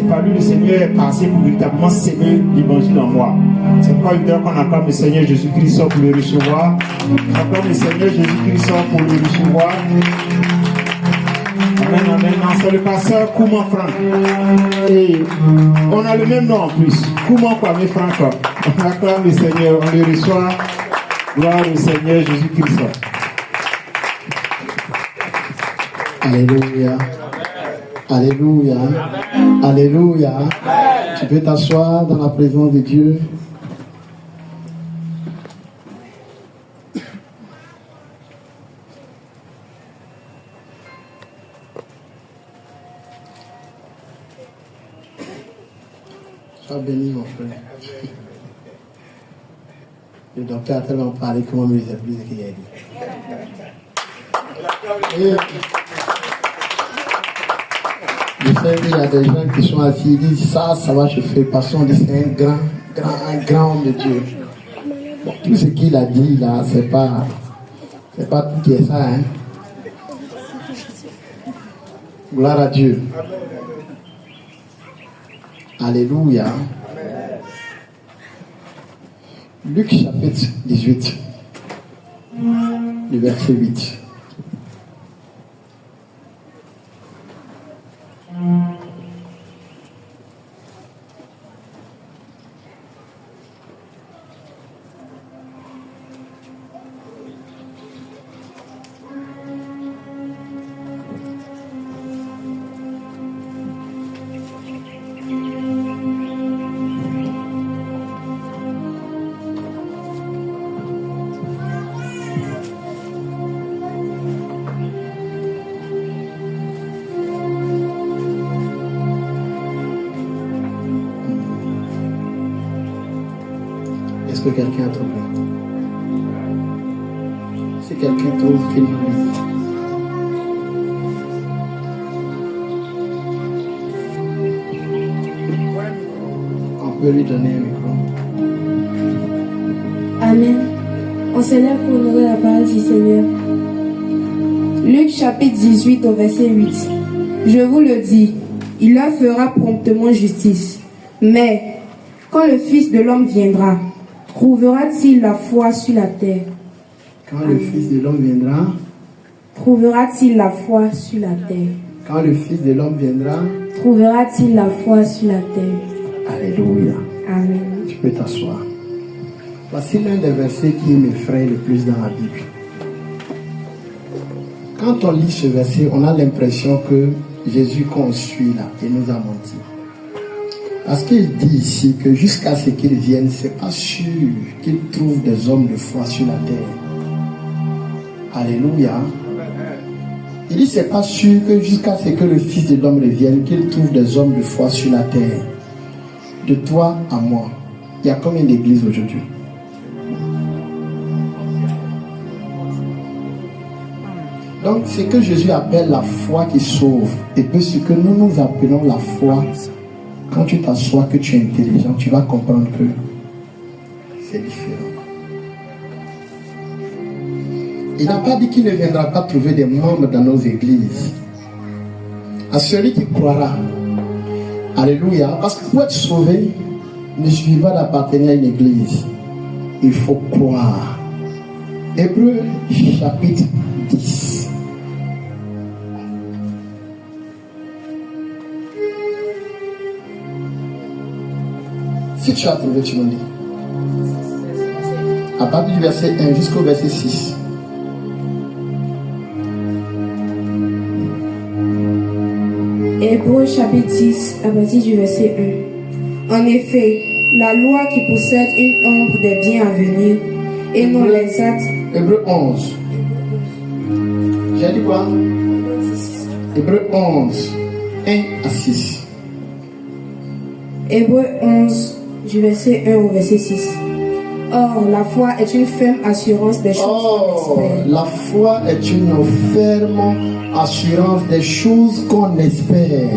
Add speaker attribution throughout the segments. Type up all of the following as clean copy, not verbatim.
Speaker 1: par lui, le Seigneur est passé pour véritablement s'aimer l'évangile en moi. C'est pourquoi il doit qu'on acclame le Seigneur Jésus-Christ pour le recevoir. On acclame le Seigneur Jésus-Christ pour le recevoir. Amen, amen. C'est le pasteur Kouman Franck. Et on a le même nom en plus. Kouman Kwame Franck. On acclame le Seigneur, on le reçoit. Gloire au Seigneur Jésus-Christ.
Speaker 2: Alléluia. Alléluia. Alléluia. Tu peux t'asseoir dans la présence de Dieu. Sois béni, mon frère. Le docteur a tellement parlé comment me les a plus qu'il a dit. Je sais qu'il y a des gens qui sont assis, ils disent ça va se faire parce qu'on dit c'est un grand homme de Dieu. Bon, tout ce qu'il a dit là, c'est pas tout qui est ça, hein. Gloire à Dieu. Alléluia. Luc chapitre 18, le verset 8. Est-ce que quelqu'un a trouvé? Si quelqu'un trouve, qu'il nous dise. On peut lui donner un micro.
Speaker 3: Amen. On s'élève pour honorer la parole du Seigneur. Luc chapitre 18 au verset 8. Je vous le dis, il leur fera promptement justice. Mais quand le Fils de l'homme viendra, trouvera-t-il la foi sur la terre?
Speaker 2: Quand le Fils de l'homme viendra,
Speaker 3: trouvera-t-il la foi sur la terre?
Speaker 2: Quand le Fils de l'homme viendra,
Speaker 3: trouvera-t-il la foi sur la terre?
Speaker 2: Alléluia.
Speaker 3: Amen.
Speaker 2: Tu peux t'asseoir. Voici l'un des versets qui m'effraie le plus dans la Bible. Quand on lit ce verset, on a l'impression que Jésus qu'on suit là, il nous a menti. Parce qu'il dit ici que jusqu'à ce qu'il vienne, c'est pas sûr qu'il trouve des hommes de foi sur la terre. Alléluia. Il dit c'est pas sûr que jusqu'à ce que le Fils de l'homme revienne, qu'il trouve des hommes de foi sur la terre. De toi à moi, il y a combien d'églises aujourd'hui? Donc ce que Jésus appelle la foi qui sauve, et puis ce que nous appelons la foi. Quand tu t'assois, que tu es intelligent, tu vas comprendre que c'est différent. Il n'a pas dit qu'il ne viendra pas trouver des membres dans nos églises. À celui qui croira. Alléluia. Parce que pour être sauvé, il ne suffit pas d'appartenir à une église. Il faut croire. Hébreux chapitre 10. Si tu as trouvé, tu me dis. À partir du verset 1 jusqu'au verset 6.
Speaker 3: Hébreux chapitre 10, à partir du verset 1. En effet, la loi qui possède une ombre des biens à venir et non les actes.
Speaker 2: Hébreux 11. J'ai dit quoi? Hébreux 11, 1 à 6.
Speaker 3: Hébreux 11, du verset 1 au verset 6. Or, la foi est une ferme assurance des choses qu'on espère.
Speaker 2: La foi est une ferme assurance des choses qu'on espère.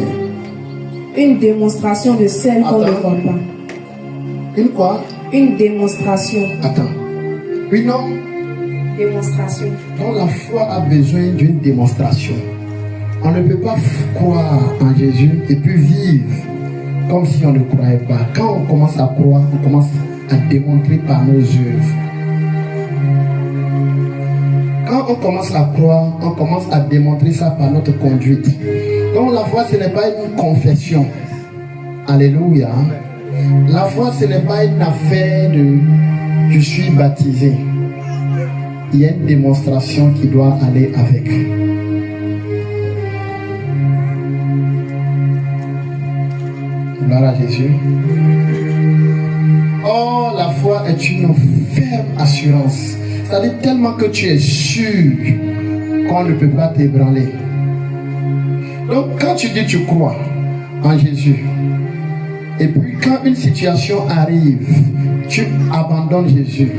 Speaker 3: Une démonstration de celles qu'on ne voit pas.
Speaker 2: Une quoi?
Speaker 3: Une démonstration.
Speaker 2: Attends. Oui, non?
Speaker 3: Démonstration.
Speaker 2: Donc la foi a besoin d'une démonstration. On ne peut pas croire en Jésus et puis vivre comme si on ne croyait pas. Quand on commence à croire, on commence à démontrer par nos œuvres. Quand on commence à croire, on commence à démontrer ça par notre conduite. Donc la foi, ce n'est pas une confession. Alléluia. La foi, ce n'est pas une affaire de « je suis baptisé ». Il y a une démonstration qui doit aller avec. Gloire à Jésus. Oh, la foi est une ferme assurance. C'est-à-dire tellement que tu es sûr qu'on ne peut pas t'ébranler. Donc quand tu dis tu crois en Jésus, et puis quand une situation arrive, tu abandonnes Jésus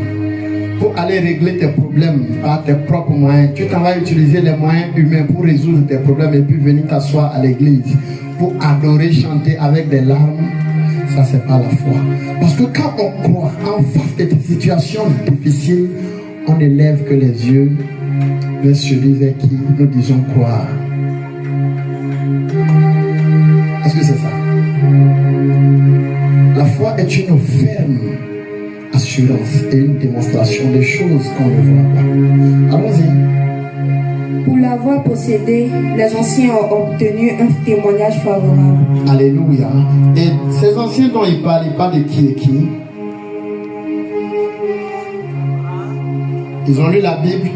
Speaker 2: pour aller régler tes problèmes par tes propres moyens. Tu t'en vas utiliser les moyens humains pour résoudre tes problèmes et puis venir t'asseoir à l'église pour adorer, chanter avec des larmes. Ça, c'est pas la foi. Parce que quand on croit en face de tes situations difficiles, on n'élève que les yeux vers celui vers qui nous disons croire. Est-ce que c'est ça? La foi est une ferme assurance et une démonstration des choses qu'on ne voit pas. Allons-y.
Speaker 3: Pour l'avoir possédé, les anciens ont obtenu un témoignage favorable.
Speaker 2: Alléluia. Et ces anciens dont il parle de qui et qui? Ils ont lu la Bible.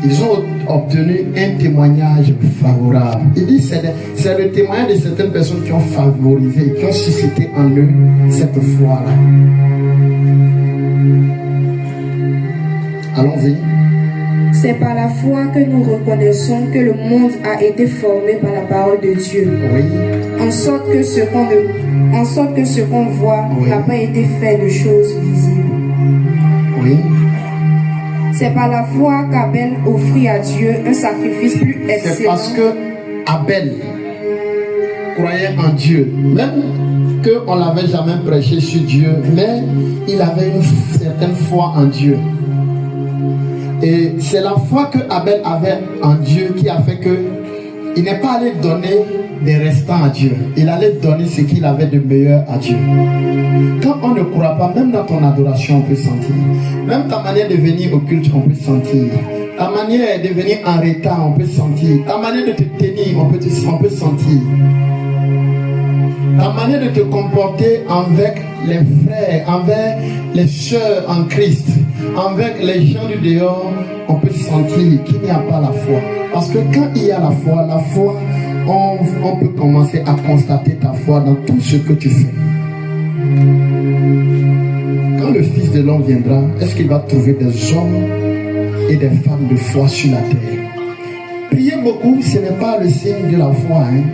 Speaker 2: Ils ont obtenu un témoignage favorable. Il dit c'est le témoignage de certaines personnes qui ont favorisé, qui ont suscité en eux cette foi-là. Allons-y.
Speaker 3: C'est par la foi que nous reconnaissons que le monde a été formé par la parole de Dieu.
Speaker 2: Oui.
Speaker 3: En sorte que ce qu'on voit n'a pas été fait de choses visibles.
Speaker 2: Oui.
Speaker 3: C'est par la foi qu'Abel offrit à Dieu un sacrifice plus excellent.
Speaker 2: C'est parce que Abel croyait en Dieu. Même qu'on ne l'avait jamais prêché sur Dieu, mais il avait une certaine foi en Dieu. Et c'est la foi que Abel avait en Dieu qui a fait que il n'est pas allé donner des restants à Dieu. Il allait donner ce qu'il avait de meilleur à Dieu. Quand on ne croit pas, même dans ton adoration, on peut sentir. Même ta manière de venir au culte, on peut sentir. Ta manière de venir en retard, on peut sentir. Ta manière de te tenir, on peut sentir. Ta manière de te comporter avec les frères, avec les sœurs en Christ, avec les gens du dehors, on peut sentir qu'il n'y a pas la foi. Parce que quand il y a la foi, on peut commencer à constater ta foi dans tout ce que tu fais. Quand le Fils de l'homme viendra, est-ce qu'il va trouver des hommes et des femmes de foi sur la terre? Prier beaucoup, ce n'est pas le signe de la foi. Hein?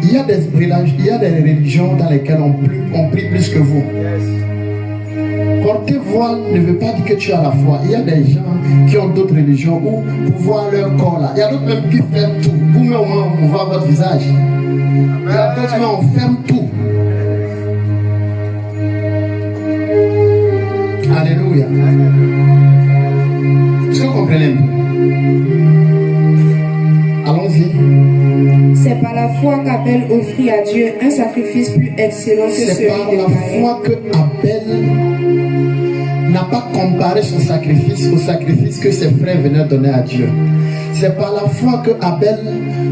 Speaker 2: Il y a des religions dans lesquelles on prie plus que vous. Porter voile ne veut pas dire que tu as la foi. Il y a des gens qui ont d'autres religions où pour voir leur corps là. Il y a d'autres même qui ferment tout. Vous-même au moins on voit votre visage. Il y a d'autres même on ferme tout. Alléluia. Est-ce que vous comprenez un peu? Allons-y.
Speaker 3: C'est par la foi qu'Abel offrit à Dieu un sacrifice plus excellent que celui de Caïn.
Speaker 2: C'est par la foi que Abel n'a pas comparé son sacrifice au sacrifice que ses frères venaient donner à Dieu. C'est par la foi que Abel,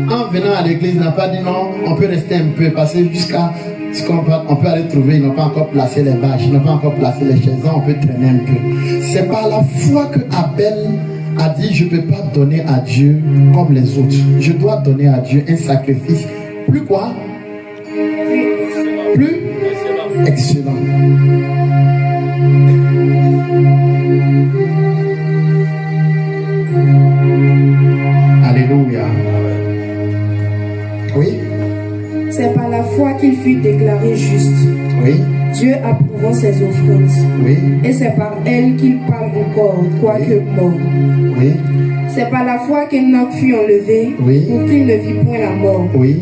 Speaker 2: en venant à l'église, n'a pas dit non, on peut rester un peu, passer jusqu'à ce qu'on peut aller trouver. Ils n'ont pas encore placé les bâches, ils n'ont pas encore placé les chaises, on peut traîner un peu. C'est par la foi que Abel a dit je ne peux pas donner à Dieu comme les autres. Je dois donner à Dieu un sacrifice plus quoi? Plus excellent. Alléluia. Oui.
Speaker 3: C'est par la foi qu'il fut déclaré juste.
Speaker 2: Oui.
Speaker 3: Dieu approuvant ses offrandes.
Speaker 2: Oui.
Speaker 3: Et c'est par elle qu'il parle encore, quoique mort.
Speaker 2: Oui.
Speaker 3: C'est par la foi qu'Enoch fut enlevé,
Speaker 2: oui,
Speaker 3: pour qu'il ne vit point la mort.
Speaker 2: Oui.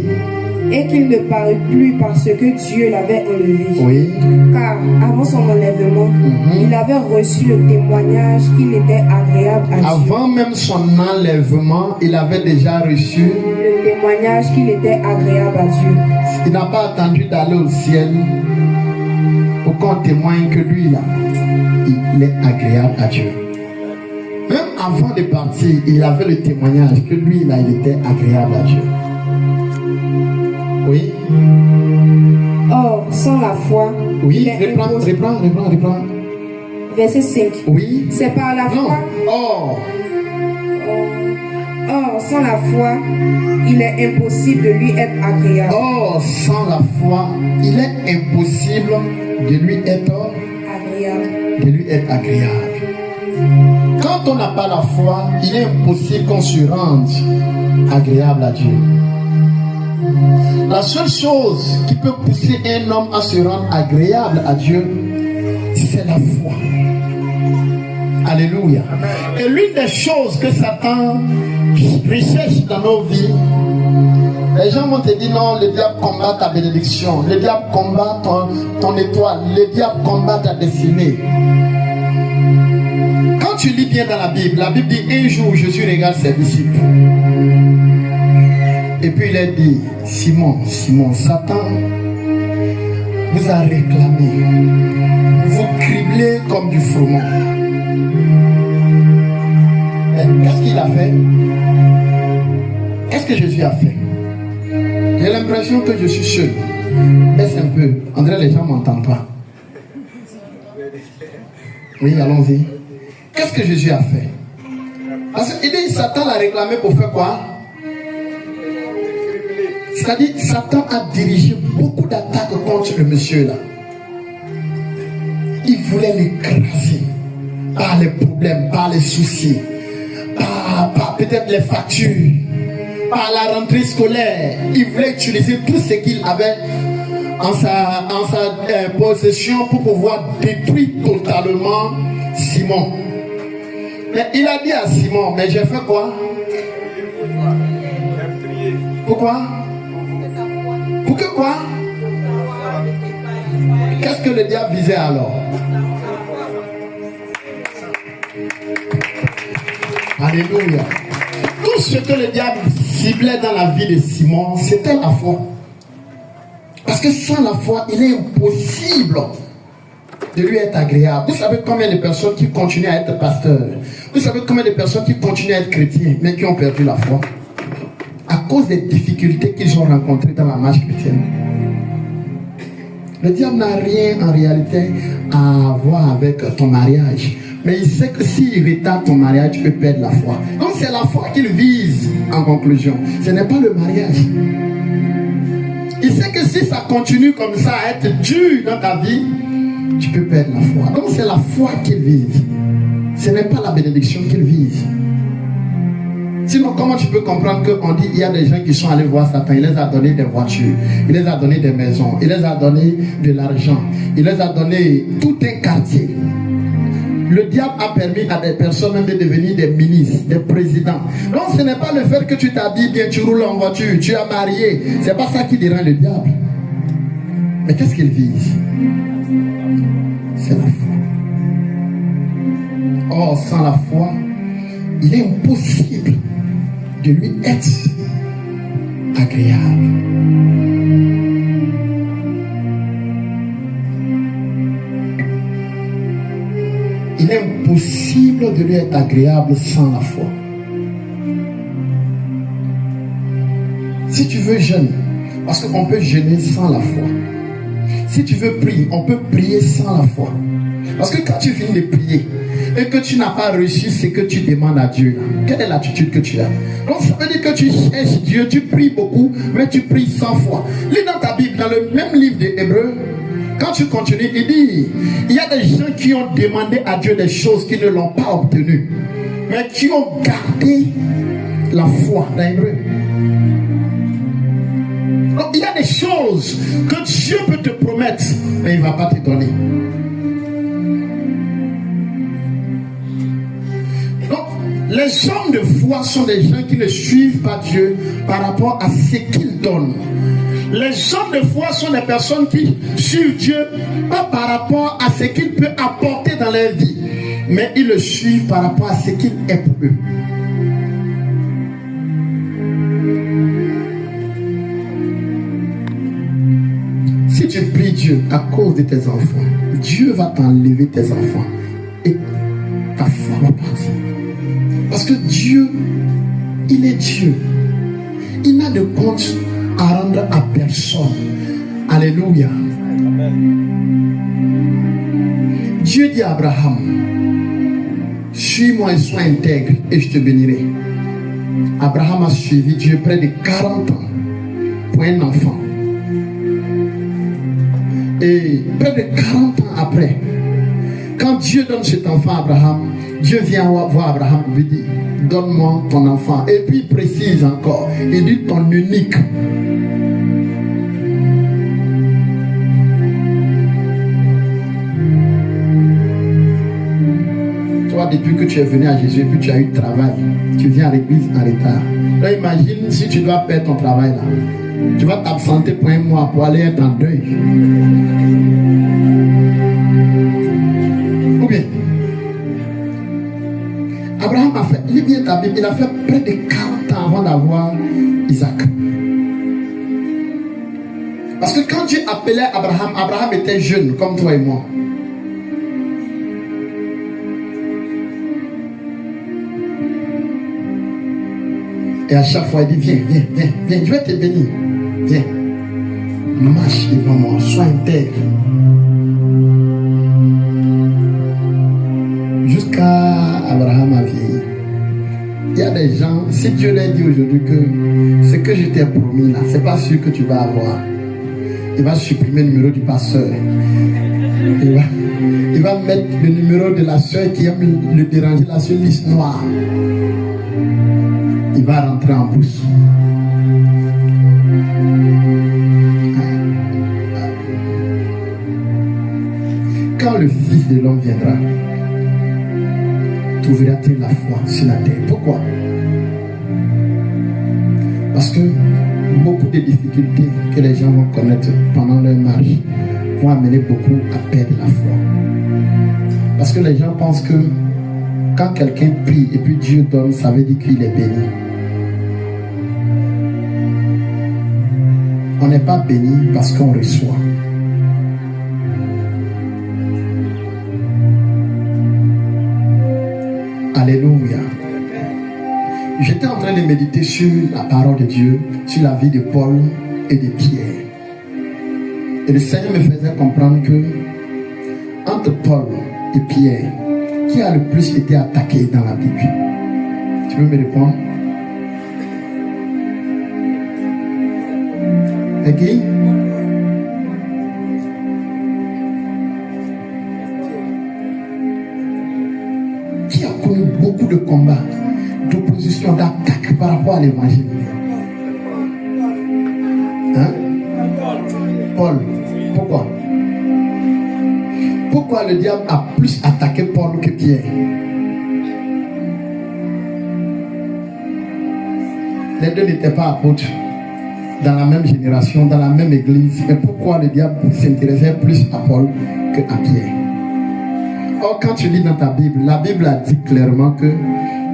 Speaker 3: et qu'il ne parut plus parce que Dieu l'avait enlevé.
Speaker 2: Oui.
Speaker 3: Car avant son enlèvement, il avait reçu le témoignage qu'il était agréable à Dieu.
Speaker 2: Avant même son enlèvement, il avait déjà reçu
Speaker 3: Le témoignage qu'il était agréable à Dieu.
Speaker 2: Il n'a pas attendu d'aller au ciel pour qu'on témoigne que lui, là, il est agréable à Dieu. Même avant de partir, il avait le témoignage que lui, là, il était agréable à Dieu. Oui.
Speaker 3: Or, sans la foi,
Speaker 2: Oui,
Speaker 3: il est impossible.
Speaker 2: reprends.
Speaker 3: Verset 5.
Speaker 2: Oui.
Speaker 3: C'est par la
Speaker 2: Non.
Speaker 3: foi. Or, sans la foi, il est impossible de lui être agréable.
Speaker 2: Or, sans la foi, il est impossible de lui être agréable. Quand on n'a pas la foi, il est impossible qu'on se rende agréable à Dieu. La seule chose qui peut pousser un homme à se rendre agréable à Dieu, c'est la foi. Alléluia. Et l'une des choses que Satan recherche dans nos vies, les gens vont te dire non, le diable combat ta bénédiction, le diable combat ton étoile, le diable combat ta destinée. Quand tu lis bien dans la Bible dit un jour Jésus regarde ses disciples. Et puis il a dit, Simon, Satan vous a réclamé, vous criblez comme du froment. Qu'est-ce qu'il a fait? Qu'est-ce que Jésus a fait? J'ai l'impression que je suis seul. Baisse un peu. André, les gens ne m'entendent pas. Oui, allons-y. Qu'est-ce que Jésus a fait? Parce qu'il dit, Satan l'a réclamé pour faire quoi? C'est-à-dire, Satan a dirigé beaucoup d'attaques contre le monsieur là. Il voulait l'écraser par les problèmes, par les soucis, par peut-être les factures, par la rentrée scolaire. Il voulait utiliser tout ce qu'il avait en sa possession pour pouvoir détruire totalement Simon. Mais il a dit à Simon, mais j'ai fait quoi? Pourquoi? Pour que quoi? Qu'est-ce que le diable visait alors? Alléluia. Tout ce que le diable ciblait dans la vie de Simon, c'était la foi. Parce que sans la foi, il est impossible de lui être agréable. Vous savez combien de personnes qui continuent à être pasteurs? Vous savez combien de personnes qui continuent à être chrétiens, mais qui ont perdu la foi? À cause des difficultés qu'ils ont rencontrées dans la marche chrétienne. Le diable n'a rien en réalité à voir avec ton mariage. Mais il sait que s'il retarde ton mariage, tu peux perdre la foi. Donc c'est la foi qu'il vise en conclusion. Ce n'est pas le mariage. Il sait que si ça continue comme ça à être dur dans ta vie, tu peux perdre la foi. Donc c'est la foi qu'il vise. Ce n'est pas la bénédiction qu'il vise. Sinon, comment tu peux comprendre qu'on dit il y a des gens qui sont allés voir Satan, il les a donné des voitures, il les a donné des maisons, il les a donné de l'argent, il les a donné tout un quartier. Le diable a permis à des personnes même de devenir des ministres, des présidents. Donc ce n'est pas le fait que tu t'habilles bien, tu roules en voiture, tu es marié. C'est pas ça qui dérange le diable. Mais qu'est-ce qu'il vise? C'est la foi. Or, sans la foi, il est impossible de lui être agréable. Il est impossible de lui être agréable sans la foi. Si tu veux jeûner, parce qu'on peut jeûner sans la foi. Si tu veux prier, on peut prier sans la foi. Parce que quand tu finis de prier et que tu n'as pas reçu ce que tu demandes à Dieu, quelle est l'attitude que tu as? Donc ça veut dire que tu cherches Dieu, tu pries beaucoup, mais tu pries sans foi. Lis dans ta Bible, dans le même livre des Hébreux, quand tu continues, il dit, il y a des gens qui ont demandé à Dieu des choses qui ne l'ont pas obtenues, mais qui ont gardé la foi dans Hébreux. Donc il y a des choses que Dieu peut te promettre, mais il ne va pas te donner. Donc les hommes de foi sont des gens qui ne suivent pas Dieu par rapport à ce qu'il donne. Les gens de foi sont des personnes qui suivent Dieu, pas par rapport à ce qu'il peut apporter dans leur vie, mais ils le suivent par rapport à ce qu'il est pour eux. Si tu pries Dieu à cause de tes enfants, Dieu va t'enlever tes enfants et ta foi va partir. Parce que Dieu, il est Dieu. Il n'a de compte à rendre à personne. Alléluia. Dieu dit à Abraham, suis-moi et sois intègre et je te bénirai. Abraham a suivi Dieu près de 40 ans pour un enfant. Et près de 40 ans après, quand Dieu donne cet enfant à Abraham, Dieu vient voir Abraham et lui dit, donne-moi ton enfant. Et puis il précise encore, il dit ton unique. Toi, depuis que tu es venu à Jésus, puis tu as eu le travail, tu viens à l'église en retard. Là, imagine si tu dois perdre ton travail là. Tu vas t'absenter pour un mois pour aller être en deuil. Ou bien, Abraham a fait, lis bien ta Bible, il a fait près de 40 ans avant d'avoir Isaac. Parce que quand Dieu appelait Abraham, Abraham était jeune comme toi et moi. Et à chaque fois, il dit, viens, je vais te bénir. Viens, marche devant moi, sois intègre. Jusqu'à Abraham a vieilli. Il y a des gens, si Dieu leur dit aujourd'hui que ce que je t'ai promis là, c'est pas sûr que tu vas avoir. Il va supprimer le numéro du pasteur. Il va mettre le numéro de la soeur qui aime le déranger là sur liste noire. Il va rentrer en bourse. Quand le Fils de l'homme viendra, trouvera-t-il la foi sur la terre? Pourquoi? Parce que beaucoup de difficultés que les gens vont connaître pendant leur marche vont amener beaucoup à perdre la foi. Parce que les gens pensent que quand quelqu'un prie et puis Dieu donne, ça veut dire qu'il est béni. On n'est pas béni parce qu'on reçoit. Alléluia. J'étais en train de méditer sur la parole de Dieu, sur la vie de Paul et de Pierre. Et le Seigneur me faisait comprendre que entre Paul et Pierre, qui a le plus été attaqué dans la Bible? Tu peux me répondre? Et qui? Qui a connu beaucoup de combats, d'opposition, d'attaques par rapport à l'évangile? Hein? Paul. Pourquoi? Pourquoi le diable a plus attaqué Paul que Pierre? Les deux n'étaient pas apôtres dans la même génération, dans la même église. Mais pourquoi le diable s'intéressait plus à Paul que à Pierre? Or, quand tu lis dans ta Bible, la Bible a dit clairement que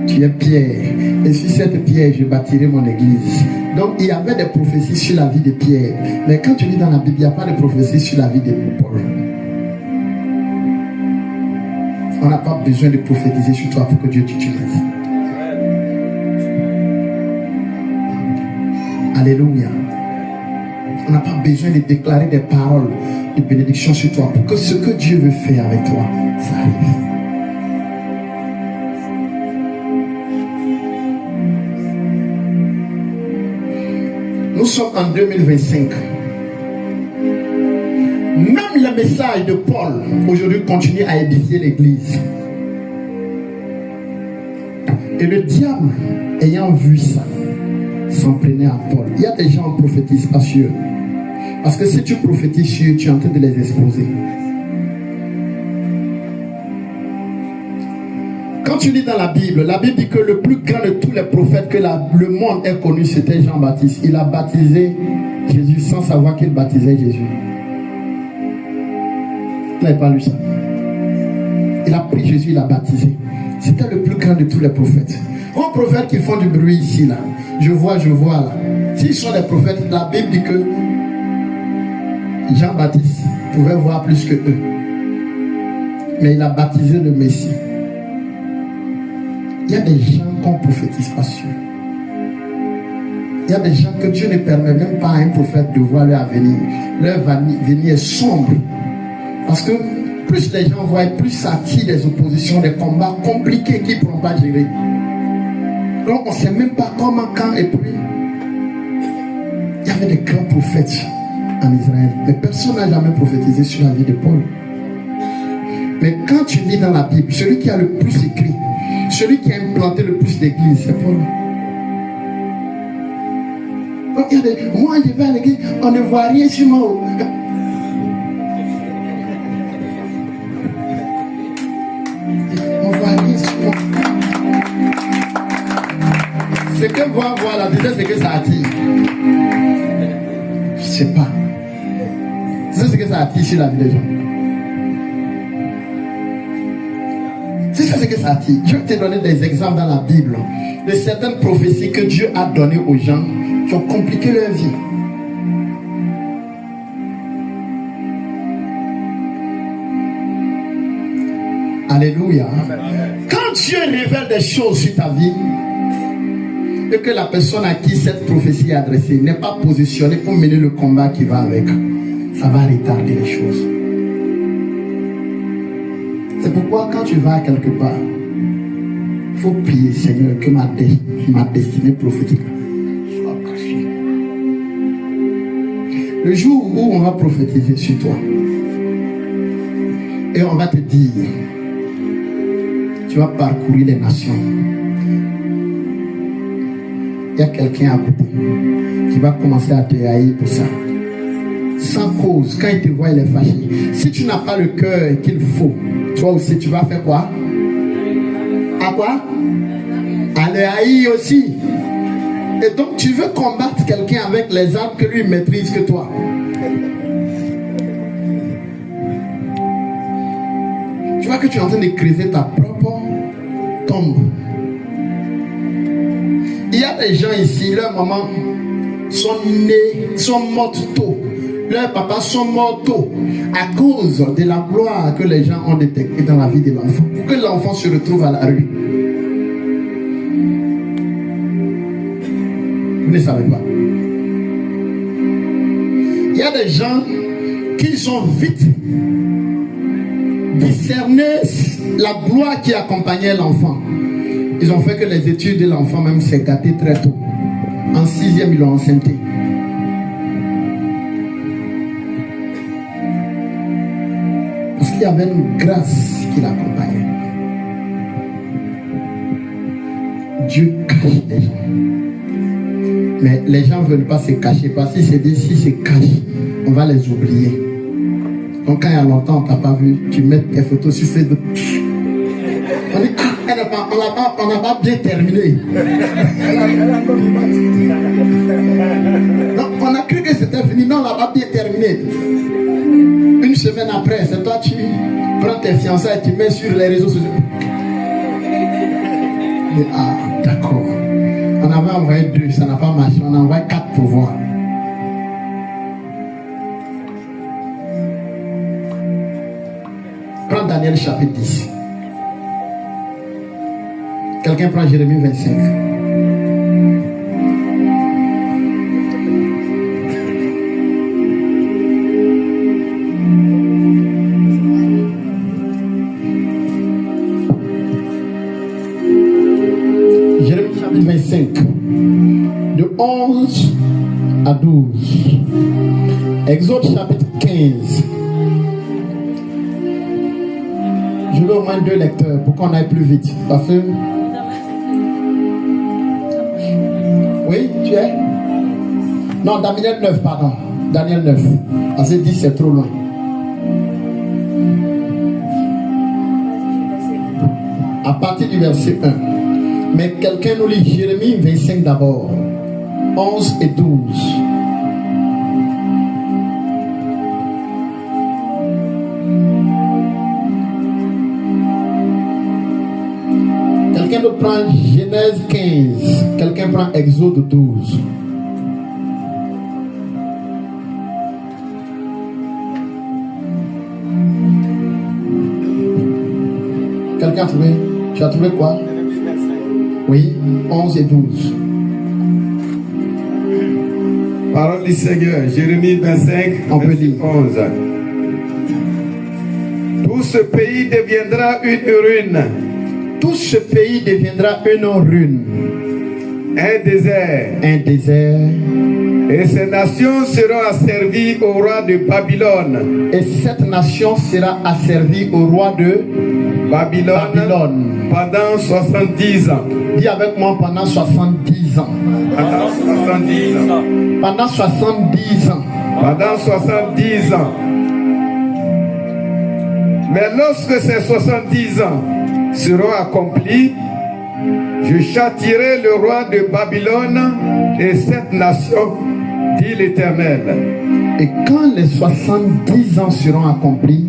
Speaker 2: tu es Pierre. Et sur cette pierre, je bâtirai mon église. Donc, il y avait des prophéties sur la vie de Pierre. Mais quand tu lis dans la Bible, il n'y a pas de prophéties sur la vie de Paul. On n'a pas besoin de prophétiser sur toi pour que Dieu t'utilise. Alléluia. On n'a pas besoin de déclarer des paroles de bénédiction sur toi pour que ce que Dieu veut faire avec toi, ça arrive. Nous sommes en 2025. Même le message de Paul aujourd'hui continue à édifier l'église. Et le diable, ayant vu ça, s'en prenait à Paul. Il y a des gens qui prophétisent pas sur eux. Parce que si tu prophétises sur eux, tu es en train de les exposer. Quand Quand tu lis dans la Bible dit que le plus grand de tous les prophètes que le monde ait connu, c'était Jean-Baptiste. Il a baptisé Jésus sans savoir qu'il baptisait Jésus. Vous n'avez pas lu ça? Il a pris Jésus, il l'a baptisé. C'était le plus grand de tous les prophètes. Vos prophètes qui font du bruit ici, là. Je vois là. S'ils sont des prophètes, la Bible dit que Jean-Baptiste pouvait voir plus que eux. Mais il a baptisé le Messie. Il y a des gens qu'on ne prophétise pas sur. Il y a des gens que Dieu ne permet même pas à un prophète de voir leur avenir. Leur avenir est sombre. Parce que plus les gens voient, plus ça attire des oppositions, des combats compliqués qu'ils ne pourront pas gérer. Donc on ne sait même pas comment, quand et puis. Il y avait des grands prophètes en Israël. Mais personne n'a jamais prophétisé sur la vie de Paul. Mais quand tu lis dans la Bible, celui qui a le plus écrit, celui qui a implanté le plus d'églises, c'est Paul. Donc il y a des... Moi je vais à l'église, on ne voit rien sur moi. On voit rien sur moi. Ce que voir là, déjà c'est que ça attire. Je ne sais pas. C'est ce que ça attire sur la vie des gens. C'est ça ce que ça attire. Je vais te donner des exemples dans la Bible de certaines prophéties que Dieu a données aux gens qui ont compliqué leur vie. Alléluia. Quand Dieu révèle des choses sur ta vie et que la personne à qui cette prophétie est adressée n'est pas positionnée pour mener le combat qui va avec, ça va retarder les choses. C'est pourquoi quand tu vas quelque part, il faut prier, Seigneur, que ma destinée prophétique soit cachée. Le jour où on va prophétiser sur toi, et on va te dire, tu vas parcourir les nations. Il y a quelqu'un à côté qui va commencer à te haïr pour ça. Sans cause, quand il te voit, il est fâché. Si tu n'as pas le cœur qu'il faut, toi aussi, tu vas faire quoi? À quoi? À le haïr aussi. Et donc, tu veux combattre quelqu'un avec les armes que lui maîtrise que toi. Tu vois que tu es en train de creuser ta propre tombe. Il y a des gens ici, leurs mamans sont nées, sont mortes tôt. Leurs papas sont morts tôt à cause de la gloire que les gens ont détectée dans la vie de l'enfant. Pour que l'enfant se retrouve à la rue. Vous ne savez pas. Il y a des gens qui ont vite discerné la gloire qui accompagnait l'enfant. Ils ont fait que les études de l'enfant même s'est gâté très tôt. En 6e, ils l'ont enceinté. Parce qu'il y avait une grâce qui l'accompagnait. Dieu cache les gens. Mais les gens ne veulent pas se cacher. Parce qu'ils se disent, s'ils se cachent, on va les oublier. Donc quand il y a longtemps, on ne t'a pas vu, tu mets tes photos sur Facebook. On dit, on n'a pas bien terminé. Donc on a cru que c'était fini. Non, on n'a pas bien terminé. Une semaine après, c'est toi, tu prends tes fiançailles et tu mets sur les réseaux sociaux. Et, ah, d'accord. On avait envoyé 2, ça n'a pas marché. On a envoyé 4 pour voir. Prends Daniel chapitre 10. Quelqu'un prend Jérémie 25. Jérémie chapitre 25. De 11 à 12. Exode chapitre 15. Je veux au moins 2 lecteurs pour qu'on aille plus vite. Parce que... Oui, tu es? Non, Daniel 9, pardon. Daniel 9. Parce que 10, c'est trop loin. à partir du verset 1. Mais quelqu'un nous lit Jérémie 25 d'abord, 11 et 12. Quelqu'un nous prend Genèse 15. Quelqu'un prend Exode 12. Quelqu'un a trouvé? Tu as trouvé quoi? Oui, 11 et 12.
Speaker 4: Parole du Seigneur, Jérémie 25,
Speaker 2: On peut lire.
Speaker 4: 11. Tout ce pays deviendra une ruine,
Speaker 2: Tout ce pays deviendra une ruine,
Speaker 4: un désert,
Speaker 2: un désert,
Speaker 4: et ces nations seront asservies au roi de Babylone.
Speaker 2: et cette nation sera asservie au roi de
Speaker 4: Babylone pendant 70 ans.
Speaker 2: Dis avec moi pendant 70 ans.
Speaker 4: Pendant 70 ans.
Speaker 2: Pendant 70 ans.
Speaker 4: Pendant 70 ans. Mais lorsque ces 70 ans seront accomplis, je châtierai le roi de Babylone et cette nation, dit l'Éternel.
Speaker 2: Et quand les 70 ans seront accomplis,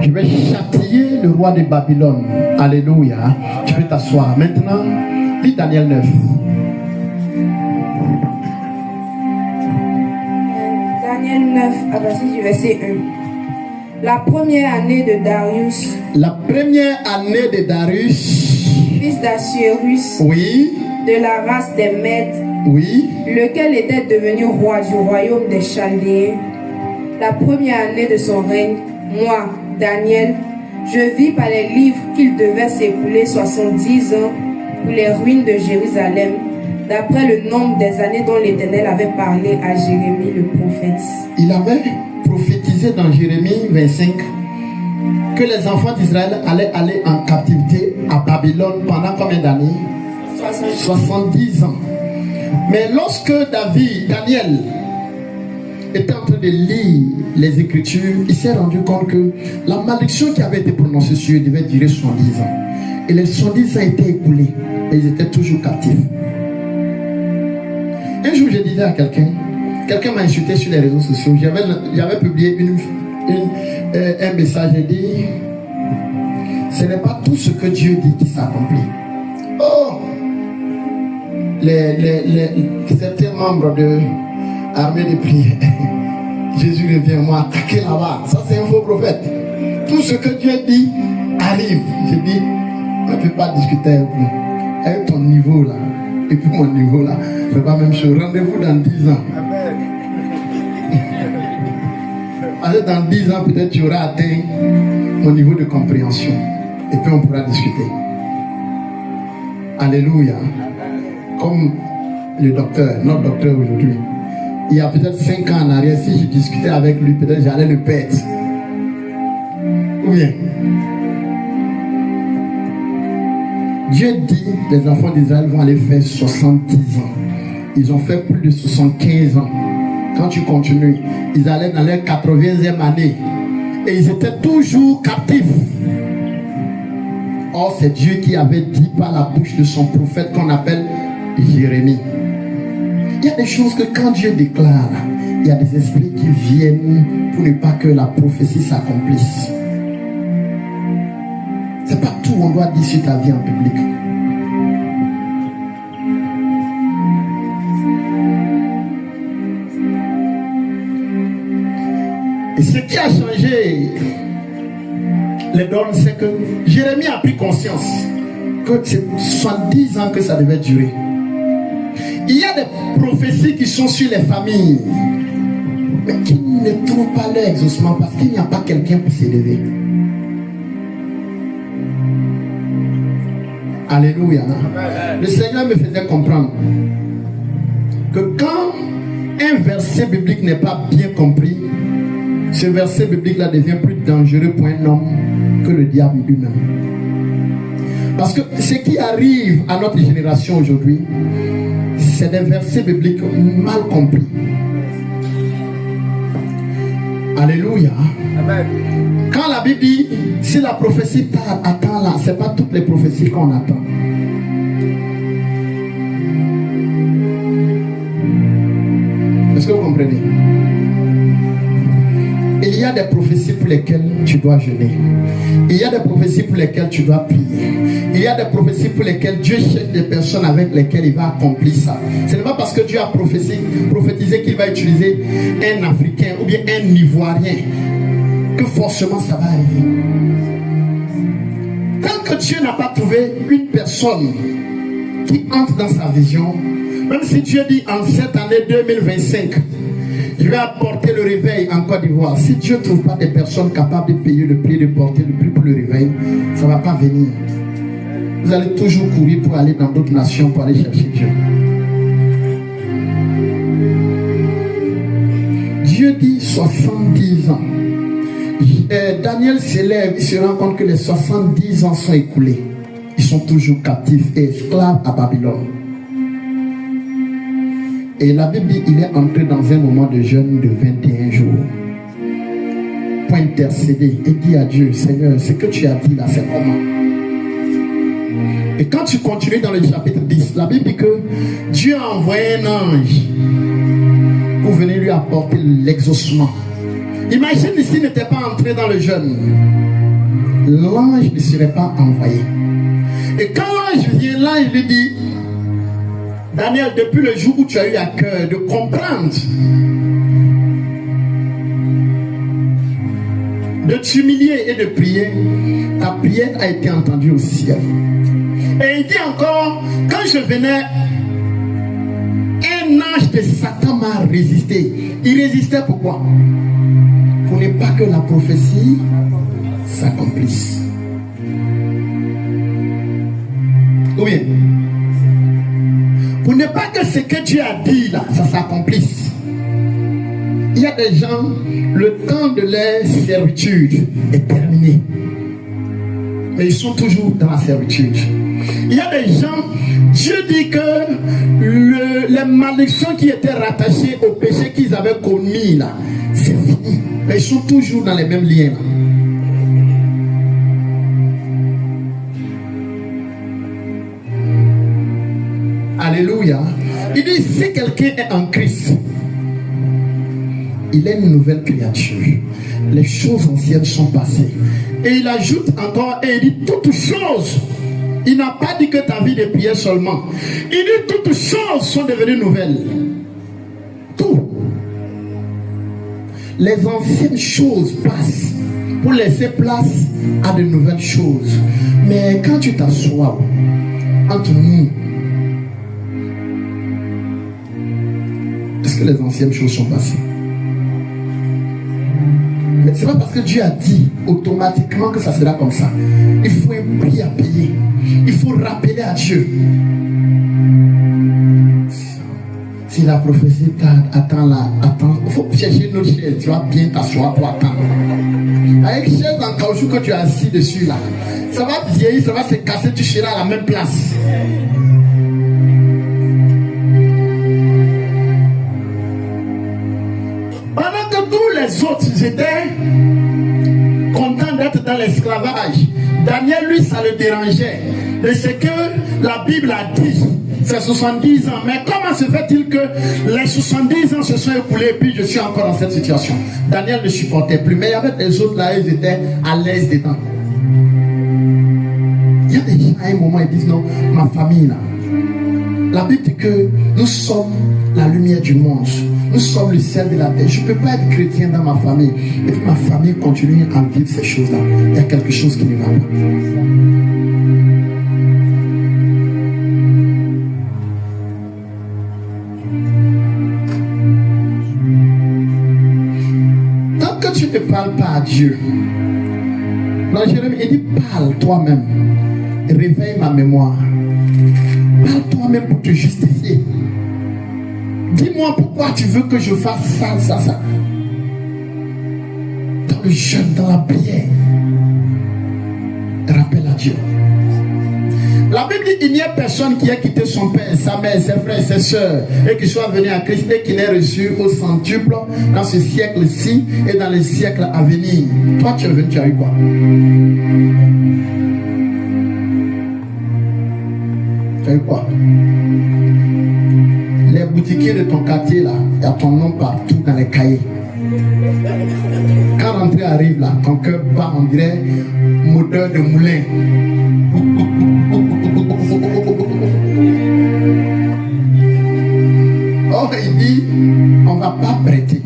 Speaker 2: je vais châtier le roi de Babylone. Alléluia. Tu peux t'asseoir. Maintenant, lis Daniel 9.
Speaker 3: Daniel 9, à partir du verset 1. La première année de Darius,
Speaker 2: La première année de Darius,
Speaker 3: fils d'Assuérus,
Speaker 2: oui,
Speaker 3: de la race des Mèdes,
Speaker 2: oui,
Speaker 3: lequel était devenu roi du royaume des Chaldéens, la première année de son règne, moi, Daniel, je vis par les livres qu'il devait s'écouler 70 ans pour les ruines de Jérusalem, d'après le nombre des années dont l'Éternel avait parlé à Jérémie le prophète.
Speaker 2: il avait prophétisé dans Jérémie 25 que les enfants d'Israël allaient aller en captivité à Babylone pendant combien d'années? 70 ans. Mais lorsque Daniel était en train de lire les Écritures, il s'est rendu compte que la malédiction qui avait été prononcée sur eux devait durer 70 ans. Et les 70 ans étaient écoulés et ils étaient toujours captifs. Un jour, je disais à quelqu'un m'a insulté sur les réseaux sociaux. J'avais publié un message. J'ai dit, ce n'est pas tout ce que Dieu dit qui s'accomplit. Oh, certains membres de l'armée de prière, Jésus revient, moi attaquer là-bas. Ça, c'est un faux prophète. Tout ce que Dieu dit arrive. Je dis, on ne peut pas discuter avec vous. Avec ton niveau là, et puis mon niveau là, c'est pas la même chose. Rendez-vous dans 10 ans. Parce que dans 10 ans, peut-être tu auras atteint mon niveau de compréhension. Et puis on pourra discuter. Alléluia. Comme le docteur, notre docteur aujourd'hui. Il y a peut-être 5 ans en arrière, si je discutais avec lui, peut-être j'allais le perdre. Ou bien, Dieu dit, les enfants d'Israël vont aller faire 70 ans. Ils ont fait plus de 75 ans. Quand tu continues, ils allaient dans leur 80e année. Et ils étaient toujours captifs. Or, c'est Dieu qui avait dit par la bouche de son prophète qu'on appelle Jérémie. Il y a des choses que quand Dieu déclare, il y a des esprits qui viennent pour ne pas que la prophétie s'accomplisse. C'est pas tout on doit dire sur ta vie en public. Et ce qui a changé les donnes, c'est que Jérémie a pris conscience que c'est 70 ans que ça devait durer. Il y a des prophéties qui sont sur les familles, mais qui ne trouvent pas leur exaucement parce qu'il n'y a pas quelqu'un pour s'élever. Alléluia. Le Seigneur me faisait comprendre que quand un verset biblique n'est pas bien compris, ce verset biblique-là devient plus dangereux pour un homme que le diable lui-même. Parce que ce qui arrive à notre génération aujourd'hui, c'est des versets bibliques mal compris. Alléluia. Amen. Quand la Bible dit, si la prophétie attend là, ce n'est pas toutes les prophéties qu'on attend. Est-ce que vous comprenez? Il y a des prophéties pour lesquelles tu dois jeûner. Il y a des prophéties pour lesquelles tu dois prier. Il y a des prophéties pour lesquelles Dieu cherche des personnes avec lesquelles il va accomplir ça. Ce n'est pas parce que Dieu a prophétisé qu'il va utiliser un Africain ou bien un Ivoirien que forcément ça va arriver. Tant que Dieu n'a pas trouvé une personne qui entre dans sa vision, même si Dieu dit en cette année 2025, je vais apporter le réveil en Côte d'Ivoire. Si Dieu ne trouve pas des personnes capables de payer le prix, de porter le prix pour le réveil, ça ne va pas venir. Vous allez toujours courir pour aller dans d'autres nations pour aller chercher Dieu. Dieu dit 70 ans. Daniel s'élève, il se rend compte que les 70 ans sont écoulés. Ils sont toujours captifs et esclaves à Babylone. Et la Bible dit qu'il est entré dans un moment de jeûne de 21 jours. Pour intercéder et dire à Dieu, Seigneur, ce que tu as dit là, c'est comment? Et quand tu continues dans le chapitre 10, la Bible dit que Dieu a envoyé un ange pour venir lui apporter l'exaucement. Imagine s'il n'était pas entré dans le jeûne, l'ange ne serait pas envoyé. Et quand l'ange vient, l'ange lui dit, Daniel, depuis le jour où tu as eu à cœur de comprendre, de t'humilier et de prier, ta prière a été entendue au ciel. Et il dit encore, quand je venais, un ange de Satan m'a résisté. Il résistait pourquoi? Pour ne pas que la prophétie s'accomplisse. Ou bien, pour ne pas que ce que Dieu a dit là, ça s'accomplisse. Il y a des gens, le temps de leur servitude est terminé. Mais ils sont toujours dans la servitude. Il y a des gens, Dieu dit que les malédictions qui étaient rattachées au péché qu'ils avaient commis là, c'est fini. Mais ils sont toujours dans les mêmes liens là. Alléluia. Il dit, si quelqu'un est en Christ, il est une nouvelle créature. Les choses anciennes sont passées. Et il ajoute encore, et il dit, toutes choses. Il n'a pas dit que ta vie de prière seulement. Il dit, toutes choses sont devenues nouvelles. Tout. Les anciennes choses passent pour laisser place à de nouvelles choses. Mais quand tu t'assois entre nous, est-ce que les anciennes choses sont passées? Mais c'est pas parce que Dieu a dit automatiquement que ça sera comme ça. Il faut un prix à payer. Il faut rappeler à Dieu. Si la prophétie t'attend là, attends, il faut chercher une autre chaise. Tu vas bien t'asseoir pour attendre. Avec une chaise en caoutchouc que tu as assis dessus là, ça va vieillir, ça va se casser, tu seras à la même place. Les autres étaient contents d'être dans l'esclavage. Daniel, lui, ça le dérangeait. Et c'est que la Bible a dit, c'est 70 ans. Mais comment se fait-il que les 70 ans se sont écoulés et puis je suis encore dans cette situation? Daniel ne supportait plus. Mais il y avait des autres là, ils étaient à l'aise dedans. Il y a des gens à un moment, ils disent non, ma famille là. La Bible dit que nous sommes la lumière du monde. Nous sommes le sel de la terre. Je ne peux pas être chrétien dans ma famille. Et puis ma famille continue à vivre ces choses-là. Il y a quelque chose qui ne va pas. Tant que tu ne parles pas à Dieu, dans Jérémie, il dit parle toi-même. Réveille ma mémoire. Parle toi-même pour te justifier. Dis-moi pourquoi tu veux que je fasse ça, ça, ça. Dans le jeûne, dans la prière. Rappelle à Dieu. La Bible dit qu'il n'y a personne qui a quitté son père, sa mère, ses frères, ses soeurs et qui soit venu à Christ et qui n'ait reçu au centuple dans ce siècle-ci et dans les siècles à venir. Toi, tu es venu, tu as eu quoi? Tu as eu quoi? Les boutiquiers de ton quartier là, il y a ton nom partout dans les cahiers. Quand l'entrée arrive là, ton cœur bat, on dirait moteur de moulin. Oh, il dit, on ne va pas prêter.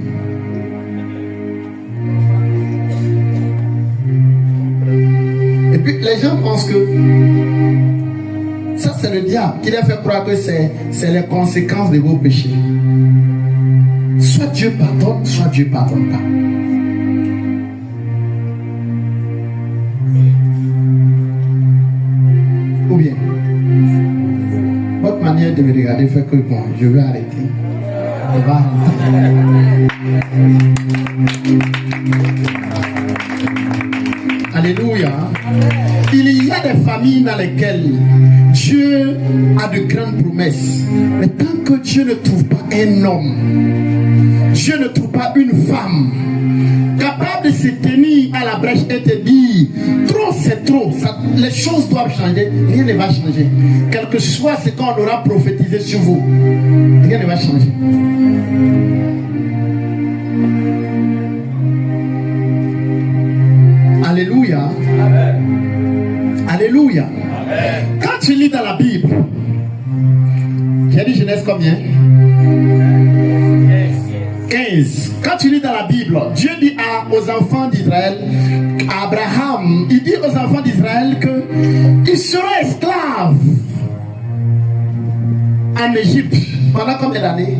Speaker 2: Et puis les gens pensent que ça c'est le diable qui leur fait croire que c'est les conséquences de vos péchés. Soit Dieu pardonne, soit Dieu ne pardonne pas. Ou bien, votre manière de me regarder fait que bon, je vais arrêter. On va arrêter. Alléluia. Il y a des familles dans lesquelles Dieu a de grandes promesses. Mais tant que Dieu ne trouve pas un homme, Dieu ne trouve pas une femme capable de se tenir à la brèche et te dire trop c'est trop, les choses doivent changer, rien ne va changer. Quel que soit ce qu'on aura prophétisé sur vous, rien ne va changer. Alléluia. Amen. Alléluia. Amen. Quand tu lis dans la Bible, j'ai dit Genèse combien? 15. Quand tu lis dans la Bible, Dieu dit aux enfants d'Israël, à Abraham, il dit aux enfants d'Israël qu'ils seront esclaves en Égypte. Pendant combien d'années?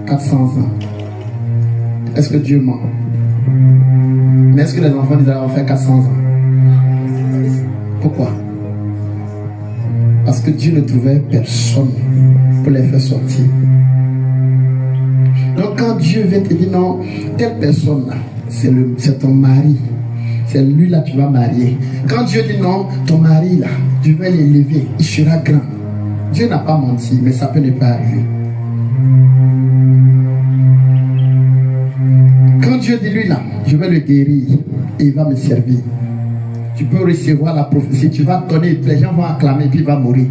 Speaker 2: 400 ans. Est-ce que Dieu ment? Mais est-ce que les enfants d'Israël ont fait 400 ans? Pourquoi? Parce que Dieu ne trouvait personne pour les faire sortir. Donc quand Dieu vient te dire non, telle personne là, c'est ton mari, c'est lui là tu vas marier. Quand Dieu dit non, ton mari là, tu vas l'élever, il sera grand. Dieu n'a pas menti, mais ça peut ne pas arriver. Quand Dieu dit lui là, je vais le guérir et il va me servir. Tu peux recevoir la prophétie, tu vas donner, les gens vont acclamer, puis il va mourir.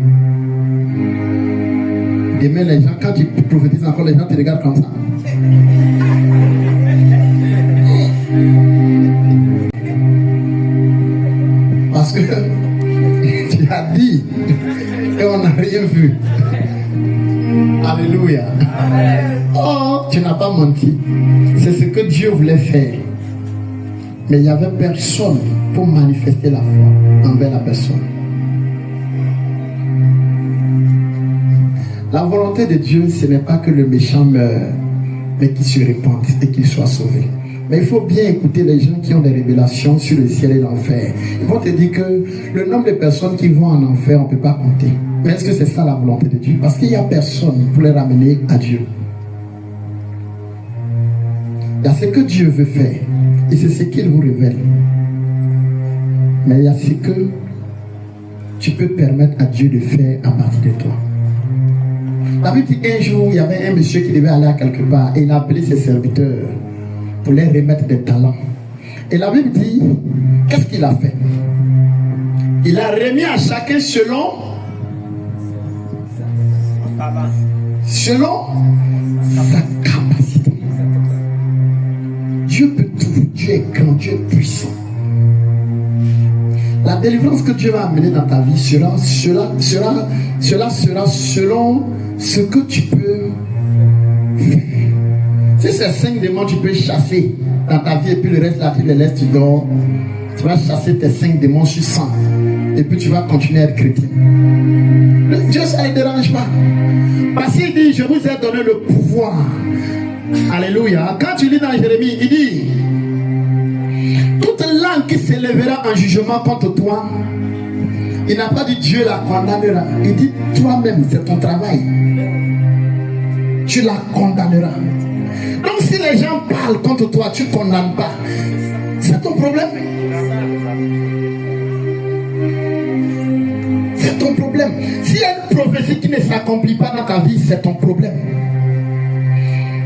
Speaker 2: Demain, les gens, quand tu prophétises encore, les gens te regardent comme ça. Parce que tu as dit et on n'a rien vu. Alléluia. Oh, tu n'as pas menti. C'est ce que Dieu voulait faire. Mais il n'y avait personne pour manifester la foi envers la personne. La volonté de Dieu, ce n'est pas que le méchant meure, mais qu'il se répande et qu'il soit sauvé. Mais il faut bien écouter les gens qui ont des révélations sur le ciel et l'enfer. Ils vont te dire que le nombre de personnes qui vont en enfer, on ne peut pas compter. Mais est-ce que c'est ça la volonté de Dieu? Parce qu'il n'y a personne pour les ramener à Dieu. Il y a ce que Dieu veut faire. Et c'est ce qu'il vous révèle. Mais il y a ce que tu peux permettre à Dieu de faire à partir de toi. La Bible dit un jour, il y avait un monsieur qui devait aller à quelque part et il a appelé ses serviteurs pour leur remettre des talents. Et la Bible dit, qu'est-ce qu'il a fait? Il a remis à chacun selon sa capacité. Dieu peut tout, Dieu est grand, Dieu est puissant. La délivrance que Dieu va amener dans ta vie sera selon ce que tu peux faire. Si c'est 5 démons, tu peux chasser dans ta vie et puis le reste là, tu les laisses, tu dors. Tu vas chasser tes 5 démons sur 100 et puis tu vas continuer à être chrétien. Dieu, ça ne le dérange pas. Parce qu'il dit, je vous ai donné le pouvoir. Alléluia. Quand tu lis dans Jérémie, il dit, toute langue qui s'élèvera en jugement contre toi, il n'a pas dit Dieu la condamnera. Il dit toi-même, c'est ton travail. Tu la condamneras. Donc si les gens parlent contre toi, tu ne condamnes pas. C'est ton problème. problème. S'il y a une prophétie qui ne s'accomplit pas dans ta vie, c'est ton problème.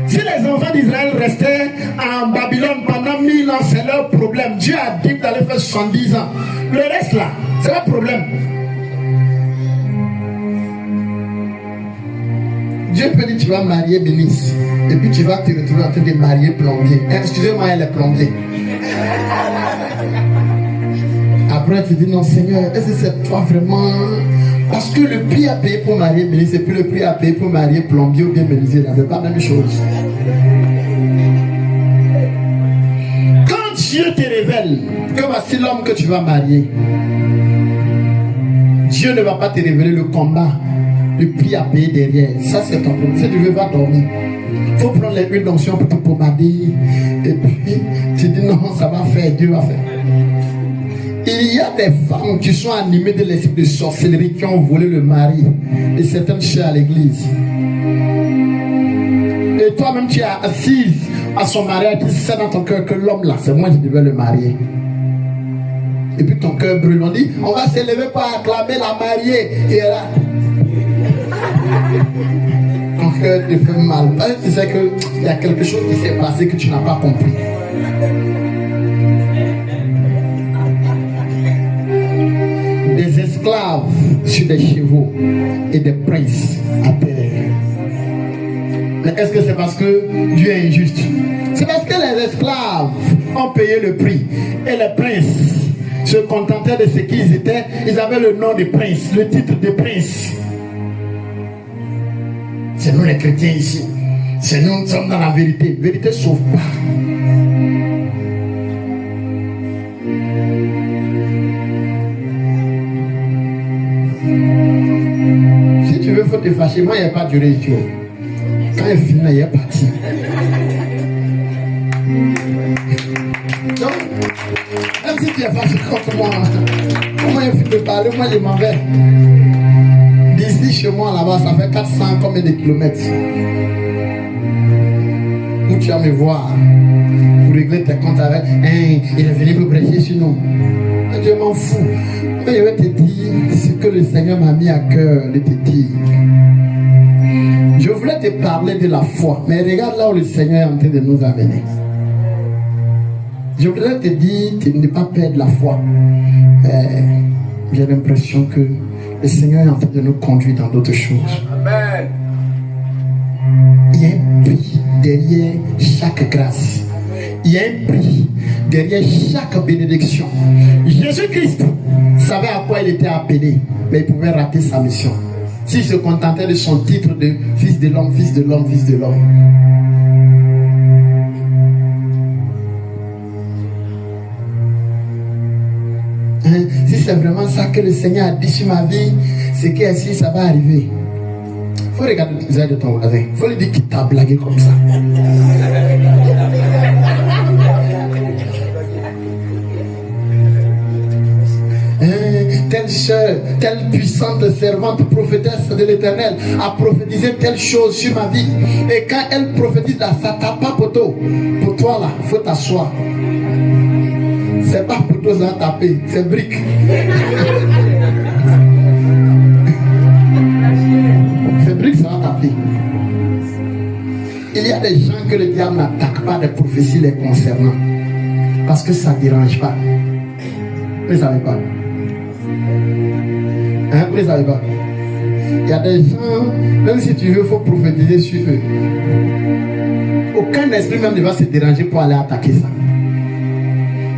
Speaker 2: Si les enfants d'Israël restaient en Babylone pendant 1000 ans, c'est leur problème. Dieu a dit d'aller faire 70 ans. Le reste là, c'est leur problème. Dieu peut dire tu vas marier ministre et puis tu vas te retrouver en train de marier plombier. Excusez-moi, elle est plombier. Après tu dis non Seigneur, est-ce que c'est toi vraiment? Parce que le prix à payer pour marier ministre et puis le prix à payer pour marier plombier ou bien menuisier, là, c'est pas la même chose. Quand Dieu te révèle que voici l'homme que tu vas marier, Dieu ne va pas te révéler le combat, le prix à payer derrière. Ça c'est ton problème. Si tu veux pas dormir, il faut prendre les huiles d'onction pour te pommader et puis tu dis non, ça va faire, Dieu va faire. Il y a des femmes qui sont animées de l'esprit de sorcellerie, qui ont volé le mari de certaines chères à l'église. Et toi-même tu es assise à son mariage, tu sais dans ton cœur que l'homme là, c'est moi qui devais le marier. Et puis ton cœur brûle, on dit, on va s'élever pour acclamer la mariée. Et là, ton cœur te fait mal. Tu sais qu'il y a quelque chose qui s'est passé que tu n'as pas compris. Des esclaves sur des chevaux et des princes à terre. Mais est-ce que c'est parce que Dieu est injuste? C'est parce que les esclaves ont payé le prix et les princes se contentaient de ce qu'ils étaient. Ils avaient le nom de prince, le titre de prince. C'est nous les chrétiens ici. C'est nous qui sommes dans la vérité. Vérité sauve pas. Si tu veux, il faut te fâcher. Moi, il n'y a pas duré Dieu. Quand il finit, il est parti. Donc, même si tu es fâché contre moi, comment il finit de parler, moi je m'en vais. D'ici chez moi là-bas, ça fait 400 combien de kilomètres. Où tu vas me voir pour régler tes comptes avec il est venu pour prêcher sur nous. Je m'en fous. Mais je vais te dire ce que le Seigneur m'a mis à cœur de te dire. Je voulais te parler de la foi, mais regarde là où le Seigneur est en train de nous amener. Je voudrais te dire de ne pas perdre la foi. J'ai l'impression que le Seigneur est en train de nous conduire dans d'autres choses. Amen. Il y a un prix derrière chaque grâce. Il y a un prix derrière chaque bénédiction. Jésus-Christ savait à quoi il était appelé, mais il pouvait rater sa mission s'il se contentait de son titre de fils de l'homme, fils de l'homme, fils de l'homme. Si c'est vraiment ça que le Seigneur a dit sur ma vie, c'est qu'ainsi ça va arriver. Il faut regarder le visage de ton voisin. Il faut lui dire qu'il t'a blagué comme ça. Telle soeur, telle puissante servante prophétesse de l'Éternel a prophétisé telle chose sur ma vie. Et quand elle prophétise là, ça tape pas poteau. Pour toi là, il faut t'asseoir. C'est pas poteau ça va taper, c'est brique. C'est brique ça va taper. Il y a des gens que le diable n'attaque pas des prophéties les concernant. Parce que ça ne dérange pas. Vous ne savez pas. Hein, vous ne savez pas. Il y a des gens, même si tu veux, il faut prophétiser sur eux. Aucun esprit même ne va se déranger pour aller attaquer ça.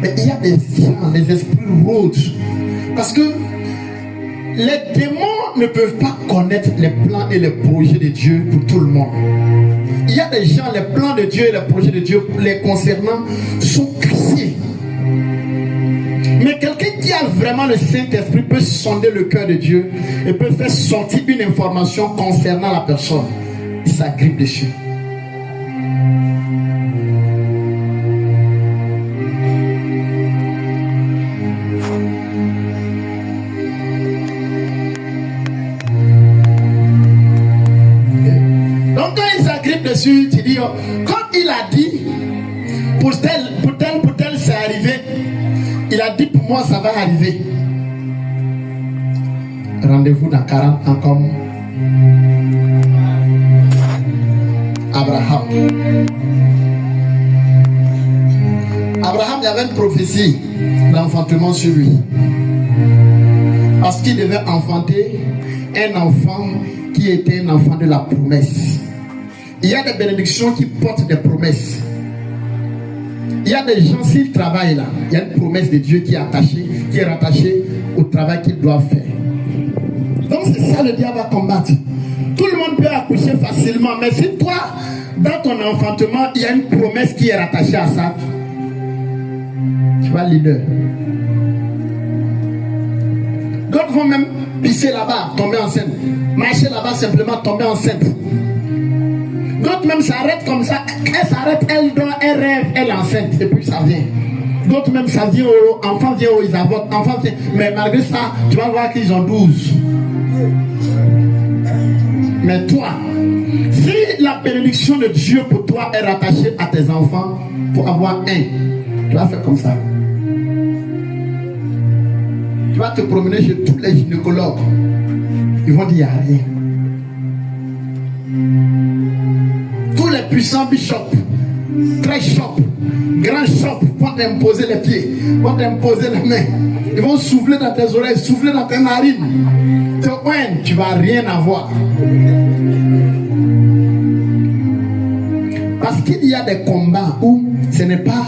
Speaker 2: Mais il y a des gens, les esprits rôdent. Parce que les démons ne peuvent pas connaître les plans et les projets de Dieu pour tout le monde. Il y a des gens, les plans de Dieu et les projets de Dieu les concernant sont cachés. Mais quelqu'un qui a vraiment le Saint-Esprit peut sonder le cœur de Dieu et peut faire sortir une information concernant la personne. Il s'agrippe dessus. Donc quand il s'agrippe dessus, tu dis, quand il a dit, pour tel, c'est arrivé. Il a dit pour moi ça va arriver. Rendez-vous dans 40 ans comme Abraham. Abraham, il y avait une prophétie d'enfantement sur lui. Parce qu'il devait enfanter un enfant qui était un enfant de la promesse. Il y a des bénédictions qui portent des promesses. Il y a des gens, s'ils travaillent là, il y a une promesse de Dieu qui est rattachée au travail qu'ils doivent faire. Donc c'est ça le diable va combattre. Tout le monde peut accoucher facilement, mais si toi, dans ton enfantement, il y a une promesse qui est rattachée à ça, tu vas leader. D'autres vont même pisser là-bas, tomber enceinte. Marcher là-bas, simplement tomber enceinte. D'autres même s'arrêtent comme ça. Elle s'arrête, elle dort, elle rêve, elle est enceinte. Et puis ça vient. D'autres même ça vient au enfant vient où ils avortent. Enfant vient. Mais malgré ça, tu vas voir qu'ils ont 12. Mais toi, si la bénédiction de Dieu pour toi est rattachée à tes enfants, pour avoir un, tu vas faire comme ça. Tu vas te promener chez tous les gynécologues. Ils vont dire il n'y a rien. Tous les puissants bishops, très shops, grands shops vont t'imposer les pieds, vont t'imposer les mains. Ils vont souffler dans tes oreilles, souffler dans tes narines. Tu ne vas rien avoir. Parce qu'il y a des combats où ce n'est pas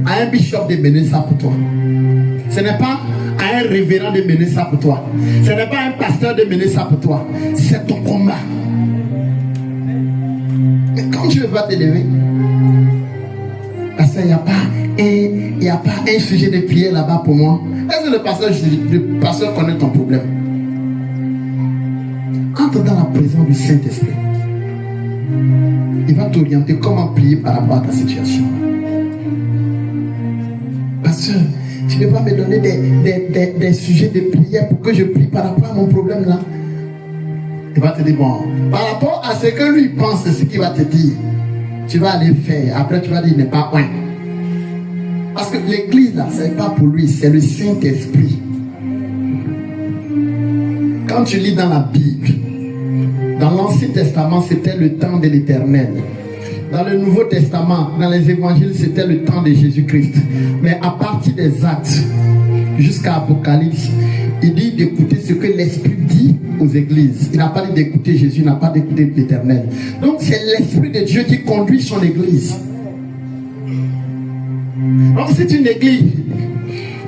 Speaker 2: à un bishop de mener ça pour toi. Ce n'est pas à un révérend de mener ça pour toi. Ce n'est pas à un pasteur de mener ça pour toi. C'est ton combat. Mais quand Dieu va t'élever, parce qu'il n'y a pas un sujet de prière là-bas pour moi. Est-ce que le pasteur connaît ton problème? Entre dans la présence du Saint-Esprit. Il va t'orienter comment prier par rapport à ta situation. Pasteur, tu ne peux pas me donner des sujets de prière pour que je prie par rapport à mon problème là. Il va te dire, bon, par rapport à ce que lui pense, c'est ce qu'il va te dire. Tu vas aller faire. Après, tu vas dire, il n'est pas loin. Parce que l'église là, ce n'est pas pour lui, c'est le Saint-Esprit. Quand tu lis dans la Bible, dans l'Ancien Testament, c'était le temps de l'Éternel. Dans le Nouveau Testament, dans les évangiles, c'était le temps de Jésus-Christ. Mais à partir des Actes jusqu'à Apocalypse, il dit d'écouter ce que l'Esprit dit aux églises. Il n'a pas dit d'écouter Jésus, il n'a pas d'écouter l'Éternel. Donc c'est l'Esprit de Dieu qui conduit son église. Donc c'est une église,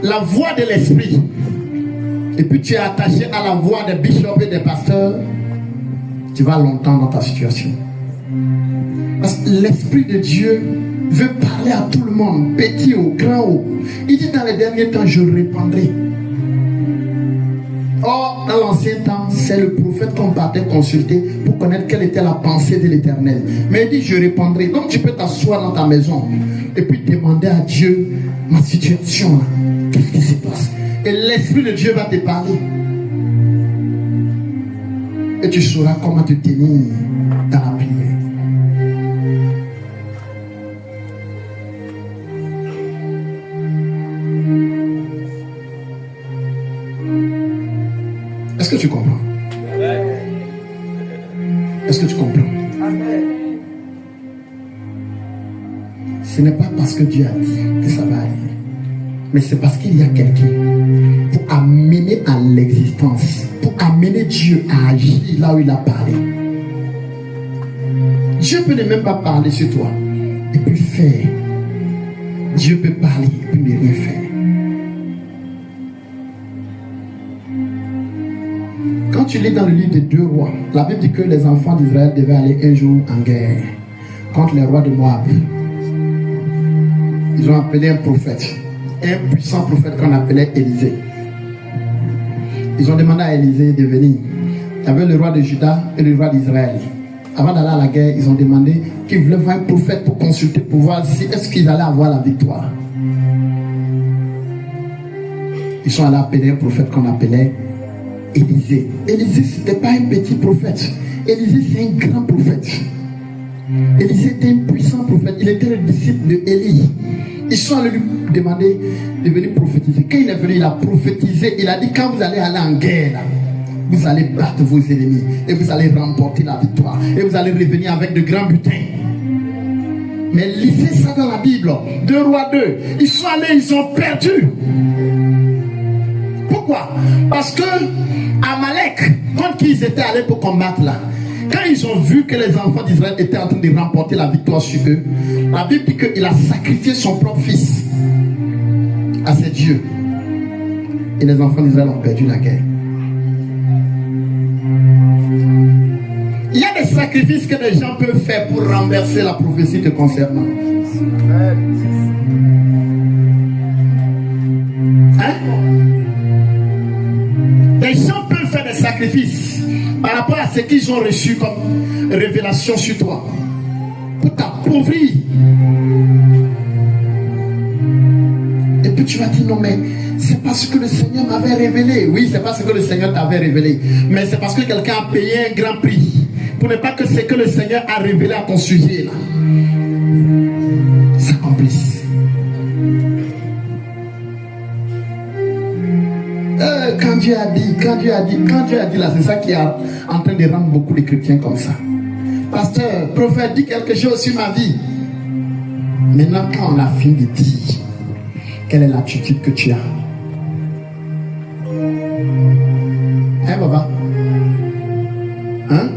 Speaker 2: la voix de l'Esprit. Et puis tu es attaché à la voix des bishops et des pasteurs, tu vas longtemps dans ta situation. Parce que l'Esprit de Dieu veut parler à tout le monde, petit ou grand ou. Il dit dans les derniers temps, je répandrai. Or, dans l'ancien temps, c'est le prophète qu'on partait consulter pour connaître quelle était la pensée de l'Éternel. Mais il dit, je répondrai. Donc tu peux t'asseoir dans ta maison et puis demander à Dieu, ma situation là, qu'est-ce qui se passe? Et l'Esprit de Dieu va te parler. Et tu sauras comment te tenir dans la prière. Est-ce que tu comprends? Est-ce que tu comprends? Ce n'est pas parce que Dieu a dit que ça va arriver, mais c'est parce qu'il y a quelqu'un pour amener à l'existence, pour amener Dieu à agir là où il a parlé. Dieu peut ne même pas parler sur toi et puis faire. Dieu peut parler et puis ne rien faire. Quand tu lis dans le livre des 2 rois, la Bible dit que les enfants d'Israël devaient aller un jour en guerre contre les rois de Moab. Ils ont appelé un prophète, un puissant prophète qu'on appelait Élisée. Ils ont demandé à Élisée de venir. Il y avait le roi de Juda et le roi d'Israël. Avant d'aller à la guerre, ils ont demandé qu'ils voulaient voir un prophète pour consulter, pour voir si est-ce qu'ils allaient avoir la victoire. Ils sont allés appeler un prophète qu'on appelait Élisée. Élisée, ce n'était pas un petit prophète. Élisée, c'est un grand prophète. Élisée était un puissant prophète. Il était le disciple de Élie. Ils sont allés lui demander de venir prophétiser. Quand il est venu, il a prophétisé. Il a dit, quand vous allez aller en guerre, là, vous allez battre vos ennemis et vous allez remporter la victoire et vous allez revenir avec de grands butins. Mais lisez ça dans la Bible. 2 Rois 2. Ils sont allés, ils ont perdu. Pourquoi? Parce que Amalek, contre qui ils étaient allés pour combattre là, quand ils ont vu que les enfants d'Israël étaient en train de remporter la victoire sur eux, la Bible dit qu'il a sacrifié son propre fils à ses dieux. Et les enfants d'Israël ont perdu la guerre. Il y a des sacrifices que les gens peuvent faire pour renverser la prophétie te concernant. Hein? Les gens peuvent faire des sacrifices par rapport à ce qu'ils ont reçu comme révélation sur toi, pour t'appauvrir. Et puis tu vas dire non mais c'est parce que le Seigneur m'avait révélé. Oui, c'est parce que le Seigneur t'avait révélé, mais c'est parce que quelqu'un a payé un grand prix pour ne pas que ce que le Seigneur a révélé à ton sujet là s'accomplisse. Quand Dieu a dit là, c'est ça qui est en train de rendre beaucoup de chrétiens comme ça. Pasteur, prophète, dit quelque chose sur ma vie. Maintenant, quand on a fini de dire, quelle est l'attitude que tu as? Hein, Baba? Hein?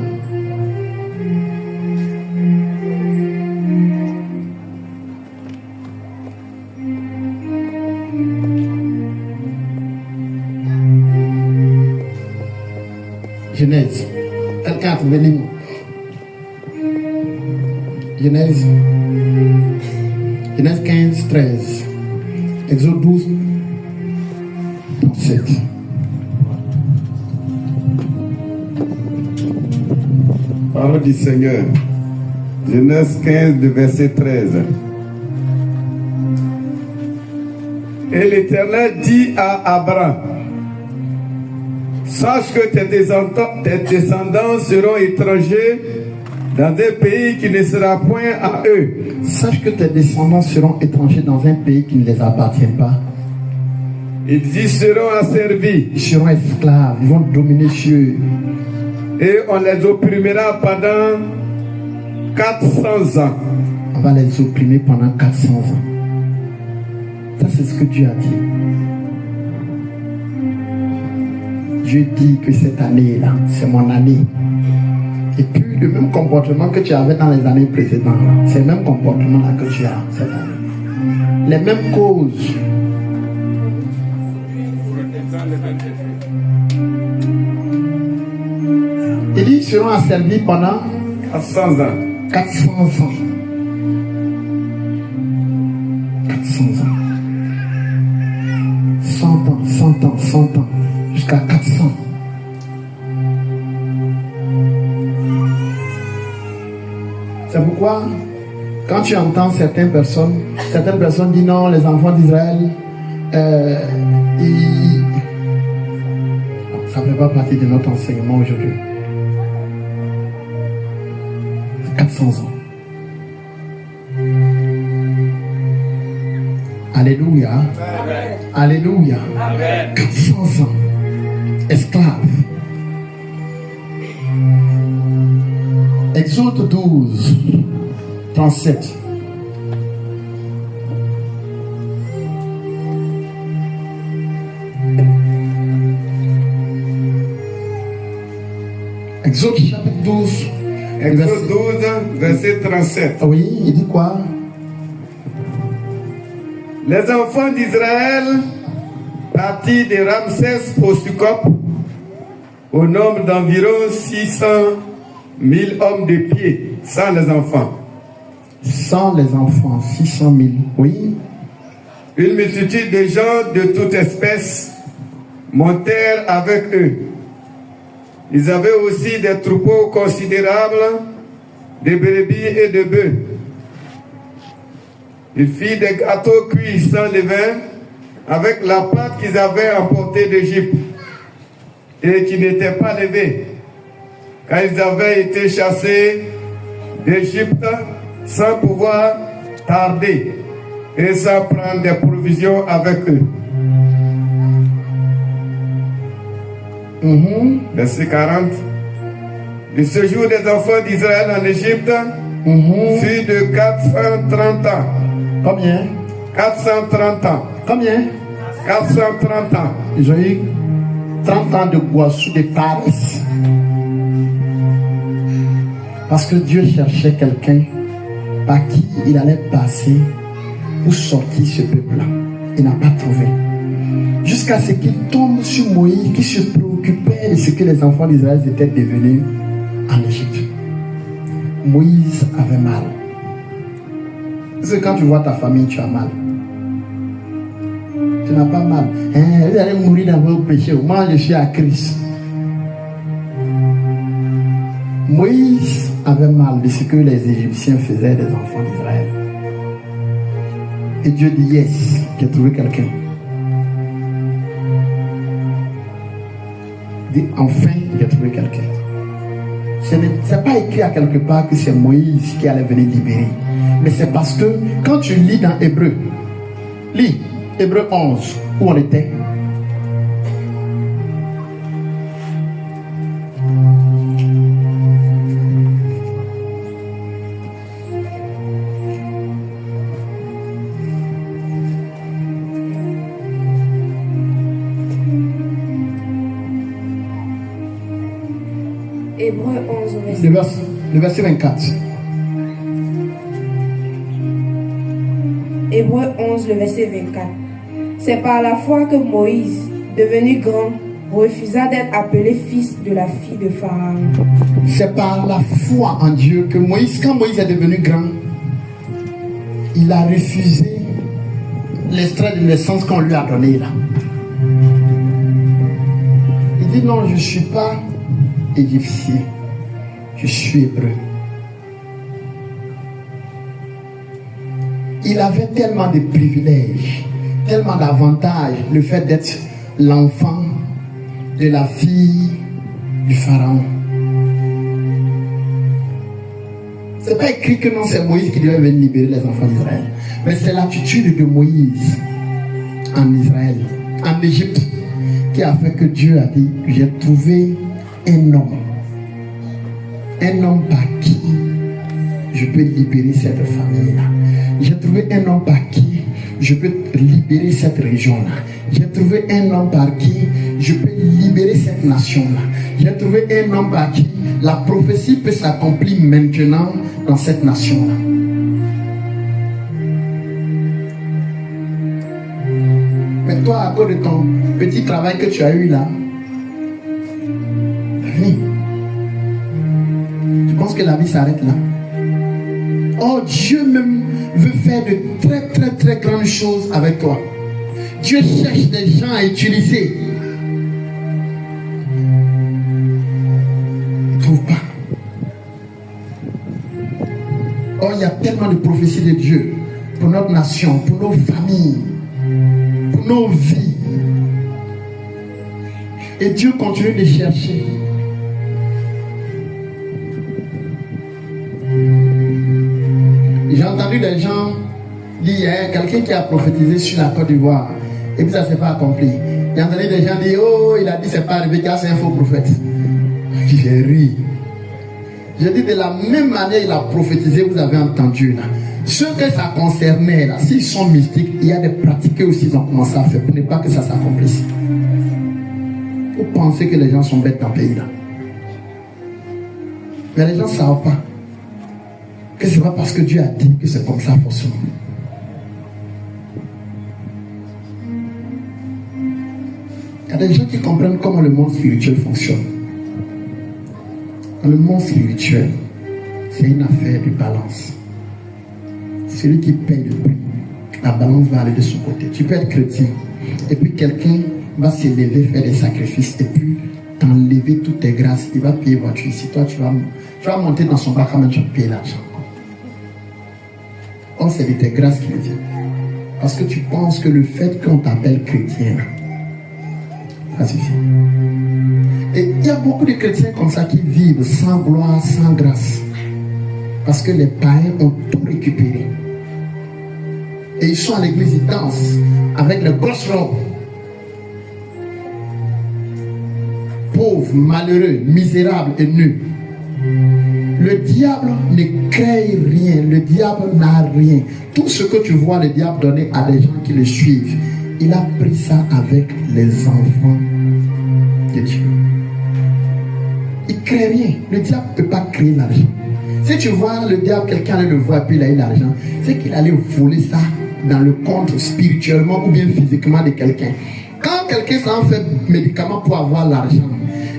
Speaker 2: Genèse. Quelqu'un a trouvé les mots. Genèse 15, 13. Exode 12, 37.
Speaker 4: Parole du Seigneur. Genèse 15, verset 13. Et l'Éternel dit à Abraham, sache que tes descendants seront étrangers dans un pays qui ne sera point à eux.
Speaker 2: Sache que tes descendants seront étrangers dans un pays qui ne les appartient pas.
Speaker 4: Ils y seront asservis.
Speaker 2: Ils seront esclaves, ils vont dominer sur eux.
Speaker 4: Et on les opprimera pendant 400 ans.
Speaker 2: On va les opprimer pendant 400 ans. Ça, c'est ce que Dieu a dit. Dieu dit que cette année-là, c'est mon année. Et puis, le même comportement que tu avais dans les années précédentes, c'est le même comportement-là que tu as cette année. Les mêmes causes. Ils seront asservis pendant
Speaker 4: 400 ans.
Speaker 2: 400 ans. 400 ans. 100 ans, 100 ans, 100 ans. Jusqu'à 400. C'est pourquoi, quand tu entends certaines personnes disent non, les enfants d'Israël, ça ne fait pas partie de notre enseignement aujourd'hui. 400 ans. Alléluia. Amen. Alléluia. Amen. 400 ans. Esclaves. Exode 12, 37. Exode chapitre 12.
Speaker 4: Exode 12, verset 37.
Speaker 2: Oui, il dit quoi?
Speaker 4: Les enfants d'Israël partis de Ramsès au Sukkot au nombre d'environ 600 000 hommes de pied, sans les enfants.
Speaker 2: Sans les enfants, 600 000, oui.
Speaker 4: Une multitude de gens de toute espèce montèrent avec eux. Ils avaient aussi des troupeaux considérables de brebis et de bœufs. Ils firent des gâteaux cuits sans levain avec la pâte qu'ils avaient emportée d'Égypte et qui n'était pas levée, car ils avaient été chassés d'Égypte sans pouvoir tarder et sans prendre des provisions avec eux. Verset 40. Le séjour des enfants d'Israël en Égypte fut de 430 ans.
Speaker 2: Combien?
Speaker 4: 430 ans.
Speaker 2: Combien?
Speaker 4: 430 ans.
Speaker 2: Ils ont eu 30 ans de boissou, de paresse. Parce que Dieu cherchait quelqu'un par qui il allait passer pour sortir ce peuple-là. Il n'a pas trouvé. Jusqu'à ce qu'il tombe sur Moïse qui se préoccupait de ce que les enfants d'Israël étaient devenus en Égypte. Moïse avait mal. Parce que quand tu vois ta famille, tu as mal. Tu n'as pas mal. Vous allez mourir dans vos péchés. Moi, je suis à Christ. Moïse avait mal de ce que les Égyptiens faisaient des enfants d'Israël. Et Dieu dit, yes, j'ai trouvé quelqu'un. Il dit, enfin, j'ai trouvé quelqu'un. Ce n'est pas écrit à quelque part que c'est Moïse qui allait venir libérer. Mais c'est parce que quand tu lis dans Hébreu, lis Hébreu 11, où on était.
Speaker 3: Hébreu 11,
Speaker 2: Le verset 24.
Speaker 3: Hébreu 11, le verset 24. C'est par la foi que Moïse, devenu grand, refusa d'être appelé fils de la fille de Pharaon.
Speaker 2: C'est par la foi en Dieu que Moïse, quand Moïse est devenu grand, il a refusé l'extrait de naissance qu'on lui a donné là. Il dit non, je ne suis pas égyptien, je suis hébreu. Il avait tellement de privilèges, tellement d'avantages, le fait d'être l'enfant de la fille du Pharaon. C'est pas écrit que non, c'est Moïse qui devait venir libérer les enfants d'Israël. Mais c'est l'attitude de Moïse en Israël, en Égypte, qui a fait que Dieu a dit, j'ai trouvé un homme par qui je peux libérer cette famille-là. J'ai trouvé un homme par qui je peux libérer cette région-là. J'ai trouvé un homme par qui je peux libérer cette nation-là. J'ai trouvé un homme par qui la prophétie peut s'accomplir maintenant dans cette nation-là. Mais toi, à cause de ton petit travail que tu as eu là, tu penses que la vie s'arrête là? Oh, Dieu même veut faire de très très très grandes choses avec toi. Dieu cherche des gens à utiliser. Il ne trouve pas. Oh, il y a tellement de prophéties de Dieu pour notre nation, pour nos familles, pour nos vies. Et Dieu continue de chercher. J'ai entendu des gens dire, il y a quelqu'un qui a prophétisé sur la Côte d'Ivoire et puis ça ne s'est pas accompli. J'ai entendu des gens dire, oh, il a dit c'est pas arrivé car c'est un faux prophète. J'ai ri. J'ai dit de la même manière il a prophétisé, vous avez entendu là. Ceux que ça concernait là, s'ils sont mystiques, il y a des pratiques aussi qu'ils ont commencé à faire pour ne pas que ça s'accomplisse. Vous pensez que les gens sont bêtes dans le pays là. Mais les gens ne savent pas que ce n'est pas parce que Dieu a dit que c'est comme ça forcément. Il y a des gens qui comprennent comment le monde spirituel fonctionne. Dans le monde spirituel, c'est une affaire de balance. Celui qui paye le prix, la balance va aller de son côté. Tu peux être chrétien et puis quelqu'un va s'élever, faire des sacrifices et puis t'enlever toutes tes grâces. Il va payer voiture ici. Toi, tu vas monter dans son bac, mais tu vas payer l'argent. Or, c'est de tes grâces qui vient. Parce que tu penses que le fait qu'on t'appelle chrétien, ça suffit. Et il y a beaucoup de chrétiens comme ça qui vivent sans gloire, sans grâce. Parce que les païens ont tout récupéré. Et ils sont à l'église, ils dansent avec le gospel. pauvre, malheureux, misérable et nu. Le diable ne crée rien, le diable n'a rien. Tout ce que tu vois le diable donner à des gens qui le suivent, il a pris ça avec les enfants de Dieu. Il ne crée rien. Le diable ne peut pas créer l'argent. Si tu vois le diable, quelqu'un allait le voir et puis il a eu l'argent, c'est qu'il allait voler ça dans le compte spirituellement ou bien physiquement de quelqu'un. Quand quelqu'un s'en fait médicament pour avoir l'argent,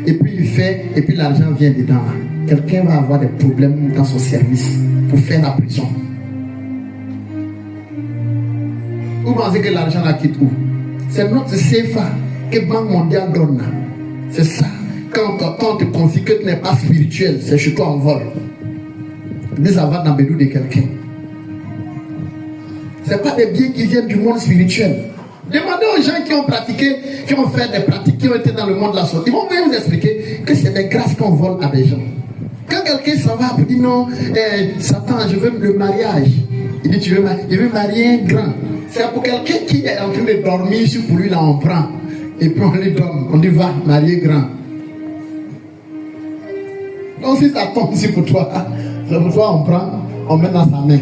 Speaker 2: et puis il fait, et puis l'argent vient dedans, quelqu'un va avoir des problèmes dans son service pour faire la prison. Vous pensez que l'argent la quitte où? C'est notre CFA que Banque mondiale donne. C'est ça. Quand on te confie que tu n'es pas spirituel, c'est chez toi en vol. Mais ça va dans le dos de quelqu'un. Ce n'est pas des biens qui viennent du monde spirituel. Demandez aux gens qui ont pratiqué, qui ont fait des pratiques, qui ont été dans le monde de la sortie. Ils vont vous expliquer que c'est des grâces qu'on vole à des gens. Quand quelqu'un s'en va et dit non, Satan, je veux le mariage. Il dit il veut marier un grand. C'est pour quelqu'un qui est en train de dormir, si pour lui là on prend. Et puis on lui donne, on dit va marier grand. Donc si ça tombe ici pour toi, c'est pour toi on prend, on met dans sa main.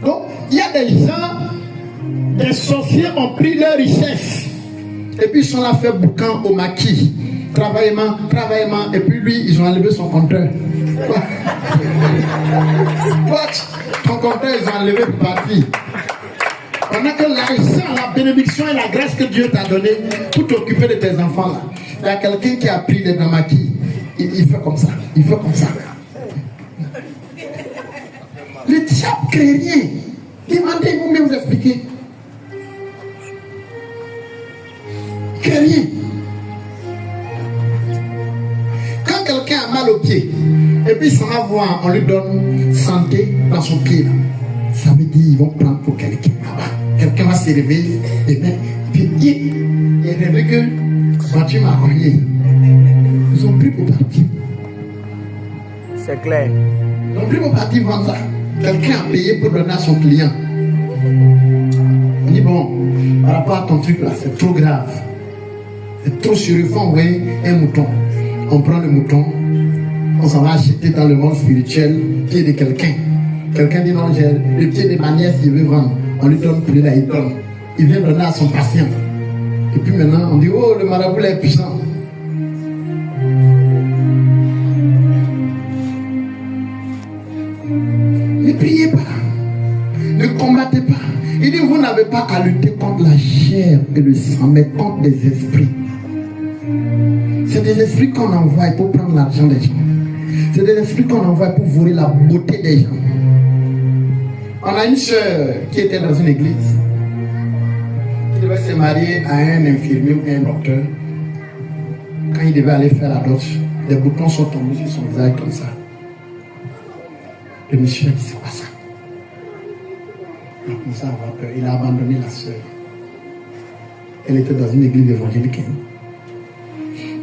Speaker 2: Donc il y a des gens, des sorciers ont pris leur richesse. Et puis ils sont là fait boucan au maquis. Travaillement, et puis lui, ils ont enlevé son compteur. Ton compteur, ils ont enlevé pour partir. On a que l'argent, la bénédiction et la grâce que Dieu t'a donnée pour t'occuper de tes enfants là. Il y a quelqu'un qui a pris les maquis. Il fait comme ça. Il fait comme ça. Le diable ne crée rien. Demandez vous-même vous expliquer. Il ne crée rien. Quand quelqu'un a mal au pied, et puis s'en va voir, on lui donne santé dans son pied là. Ça veut dire qu'ils vont prendre pour quelqu'un là-bas. Quelqu'un va se réveiller demain, puis il est réveillé que voiture m'a cogné. Ils ont pris pour partir.
Speaker 5: C'est clair.
Speaker 2: Ils ont pris pour partir vendre ça. Quelqu'un a payé pour donner à son client. On dit bon, par rapport à ton truc là, c'est trop grave. C'est trop sérieux. Il faut envoyer un mouton. On prend le mouton, on s'en va acheter dans le monde spirituel, pied de quelqu'un. Quelqu'un dit non, j'ai le pied de ma nièce, il veut vendre. On lui donne plus là, il donne. Il vient donner à son patient. Et puis maintenant, on dit oh, le marabout là est puissant. Ne priez pas, ne combattez pas. Il dit vous n'avez pas à lutter contre la chair et le sang, mais contre les esprits. C'est des esprits qu'on envoie pour prendre l'argent des gens. C'est des esprits qu'on envoie pour voler la beauté des gens. On a une soeur qui était dans une église, qui devait se marier à un infirmier ou un docteur. Quand il devait aller faire la dot, des boutons sont tombés sur son visage comme ça. Le monsieur a dit c'est quoi ça? Il a commencé à avoir peur. Il a abandonné la soeur. Elle était dans une église évangélique.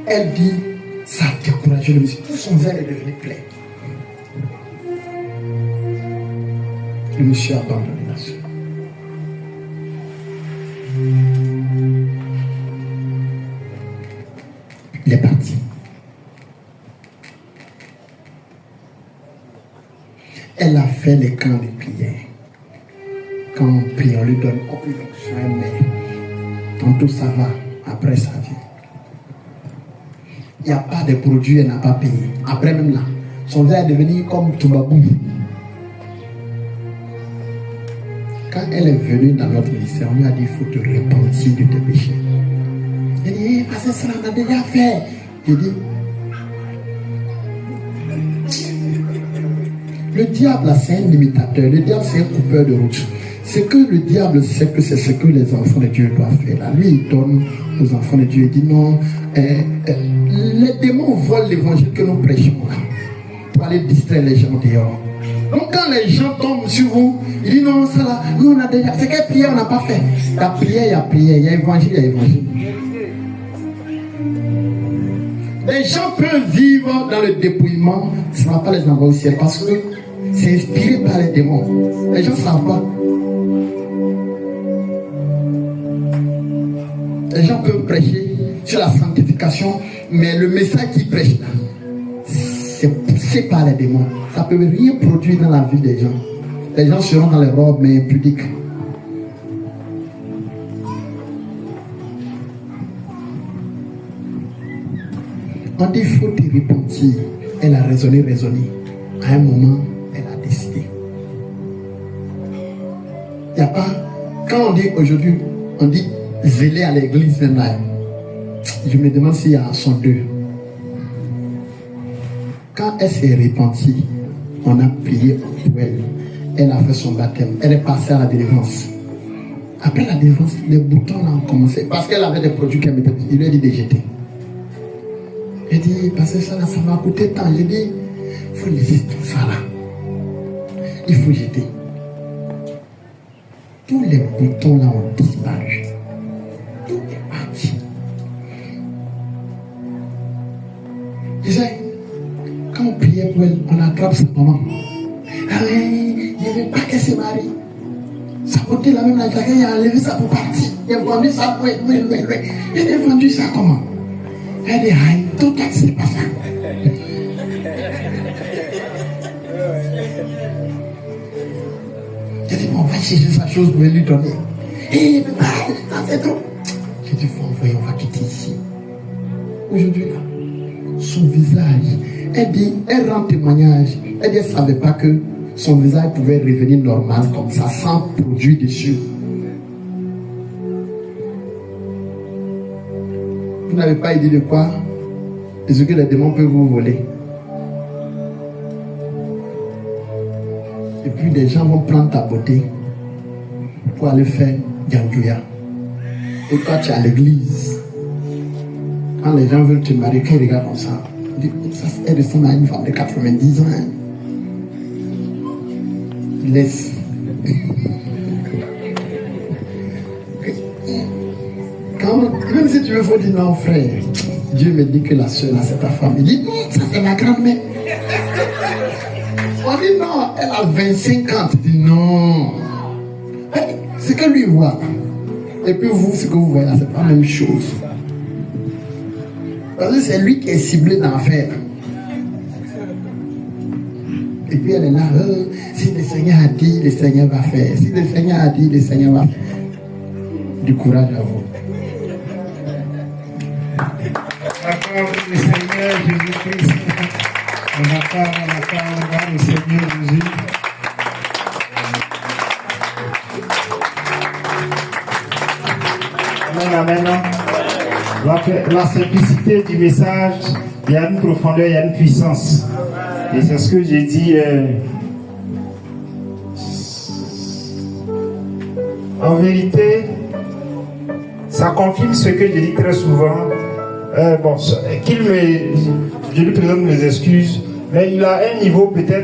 Speaker 2: Elle dit, ça a découragé le monsieur. Tout son verre est devenu plein. Le monsieur a abandonné la soeur. Il est parti. Elle a fait les camps de prière. Quand on prie, on lui donne aucune option, mais tantôt ça va, après ça vient. Il n'y a pas de produit, elle n'a pas payé. Après même là, son verre est devenu comme Toubabou. Quand elle est venue dans notre ministère, on lui a dit il faut te repentir de tes péchés. Elle dit parce que ça on a déjà fait. J'ai dit le diable là, c'est un imitateur. Le diable c'est un coupeur de route. Ce que le diable sait que c'est ce que les enfants de Dieu doivent faire. Là, lui il donne aux enfants de Dieu. Il dit non. Les démons volent l'évangile que nous prêchons là, pour aller distraire les gens dehors. Donc quand les gens tombent sur vous, ils disent non, ça là, nous on a déjà. C'est quelle prière on n'a pas fait? Il y a prière, il y a prière, il y a évangile, il y a évangile. Les gens peuvent vivre dans le dépouillement, ça ne va pas les envoyer au ciel parce que c'est inspiré par les démons. Les gens ne savent pas. Les gens peuvent prêcher sur la sanctification, Mais le message qu'il prêche là, c'est poussé par les démons. Ça ne peut rien produire dans la vie des gens. Les gens seront dans les robes, mais impudiques. On dit il faut te repentir. Elle a raisonné. À un moment, elle a décidé. Il n'y a pas. Quand on dit aujourd'hui, on dit zéler à l'église, je me demande s'il y a son deux. Quand elle s'est repentie, on a prié pour elle. Elle a fait son baptême. Elle est passée à la délivrance. Après la délivrance, les boutons là ont commencé. Parce qu'elle avait des produits qu'elle mettait. Il lui a dit de jeter. J'ai dit, parce que ça m'a coûté tant. J'ai dit, il faut laisser tout ça là. Il faut jeter. Tous les boutons là ont disparu. Tout est parti. Je sais, quand on priait pour elle, on attrape sa maman. Il n'y avait pas qu'elle se marie. Sa beauté la même, la jaquette, il a enlevé ça pour partir. Il a vendu ça pour être loin. Il a vendu ça comment? Elle dit, aïe, tout ça, c'est pas ça. J'ai dit, on va chercher sa chose pour lui donner. Mais c'est trop. J'ai dit, faut envoyer, on va quitter ici. Aujourd'hui, là, son visage, elle rend témoignage. Elle dit, elle ne savait pas que son visage pouvait revenir normal comme ça, sans produit dessus. Vous n'avez pas idée de quoi? De ce que les démons peuvent vous voler. Et puis des gens vont prendre ta beauté pour aller faire Djandjouya. Et toi tu es à l'église. Quand les gens veulent te marier, quand ils regardent comme ça, ils disent, ça elle ressemble à une femme de 90 ans. Hein. Laisse. Même si tu veux, il faut dire non, frère. Dieu me dit que la soeur, là, c'est ta femme. Il dit non, ça c'est ma grand-mère. On dit non, elle a 25 ans. Tu dis non. C'est que lui voit. Et puis vous, ce que vous voyez là, c'est pas la même chose. Parce que c'est lui qui est ciblé dans l'affaire. Et puis elle est là, si le Seigneur a dit, le Seigneur va faire. Si le Seigneur a dit, le Seigneur va faire. Du courage à vous.
Speaker 1: Accorde le Seigneur Jésus-Christ. On accorde le Seigneur Jésus. Amen. La simplicité du message, il y a une profondeur, il y a une puissance. Et c'est ce que j'ai dit. En vérité, ça confirme ce que je dis très souvent. Je lui présente mes excuses, mais il a un niveau peut-être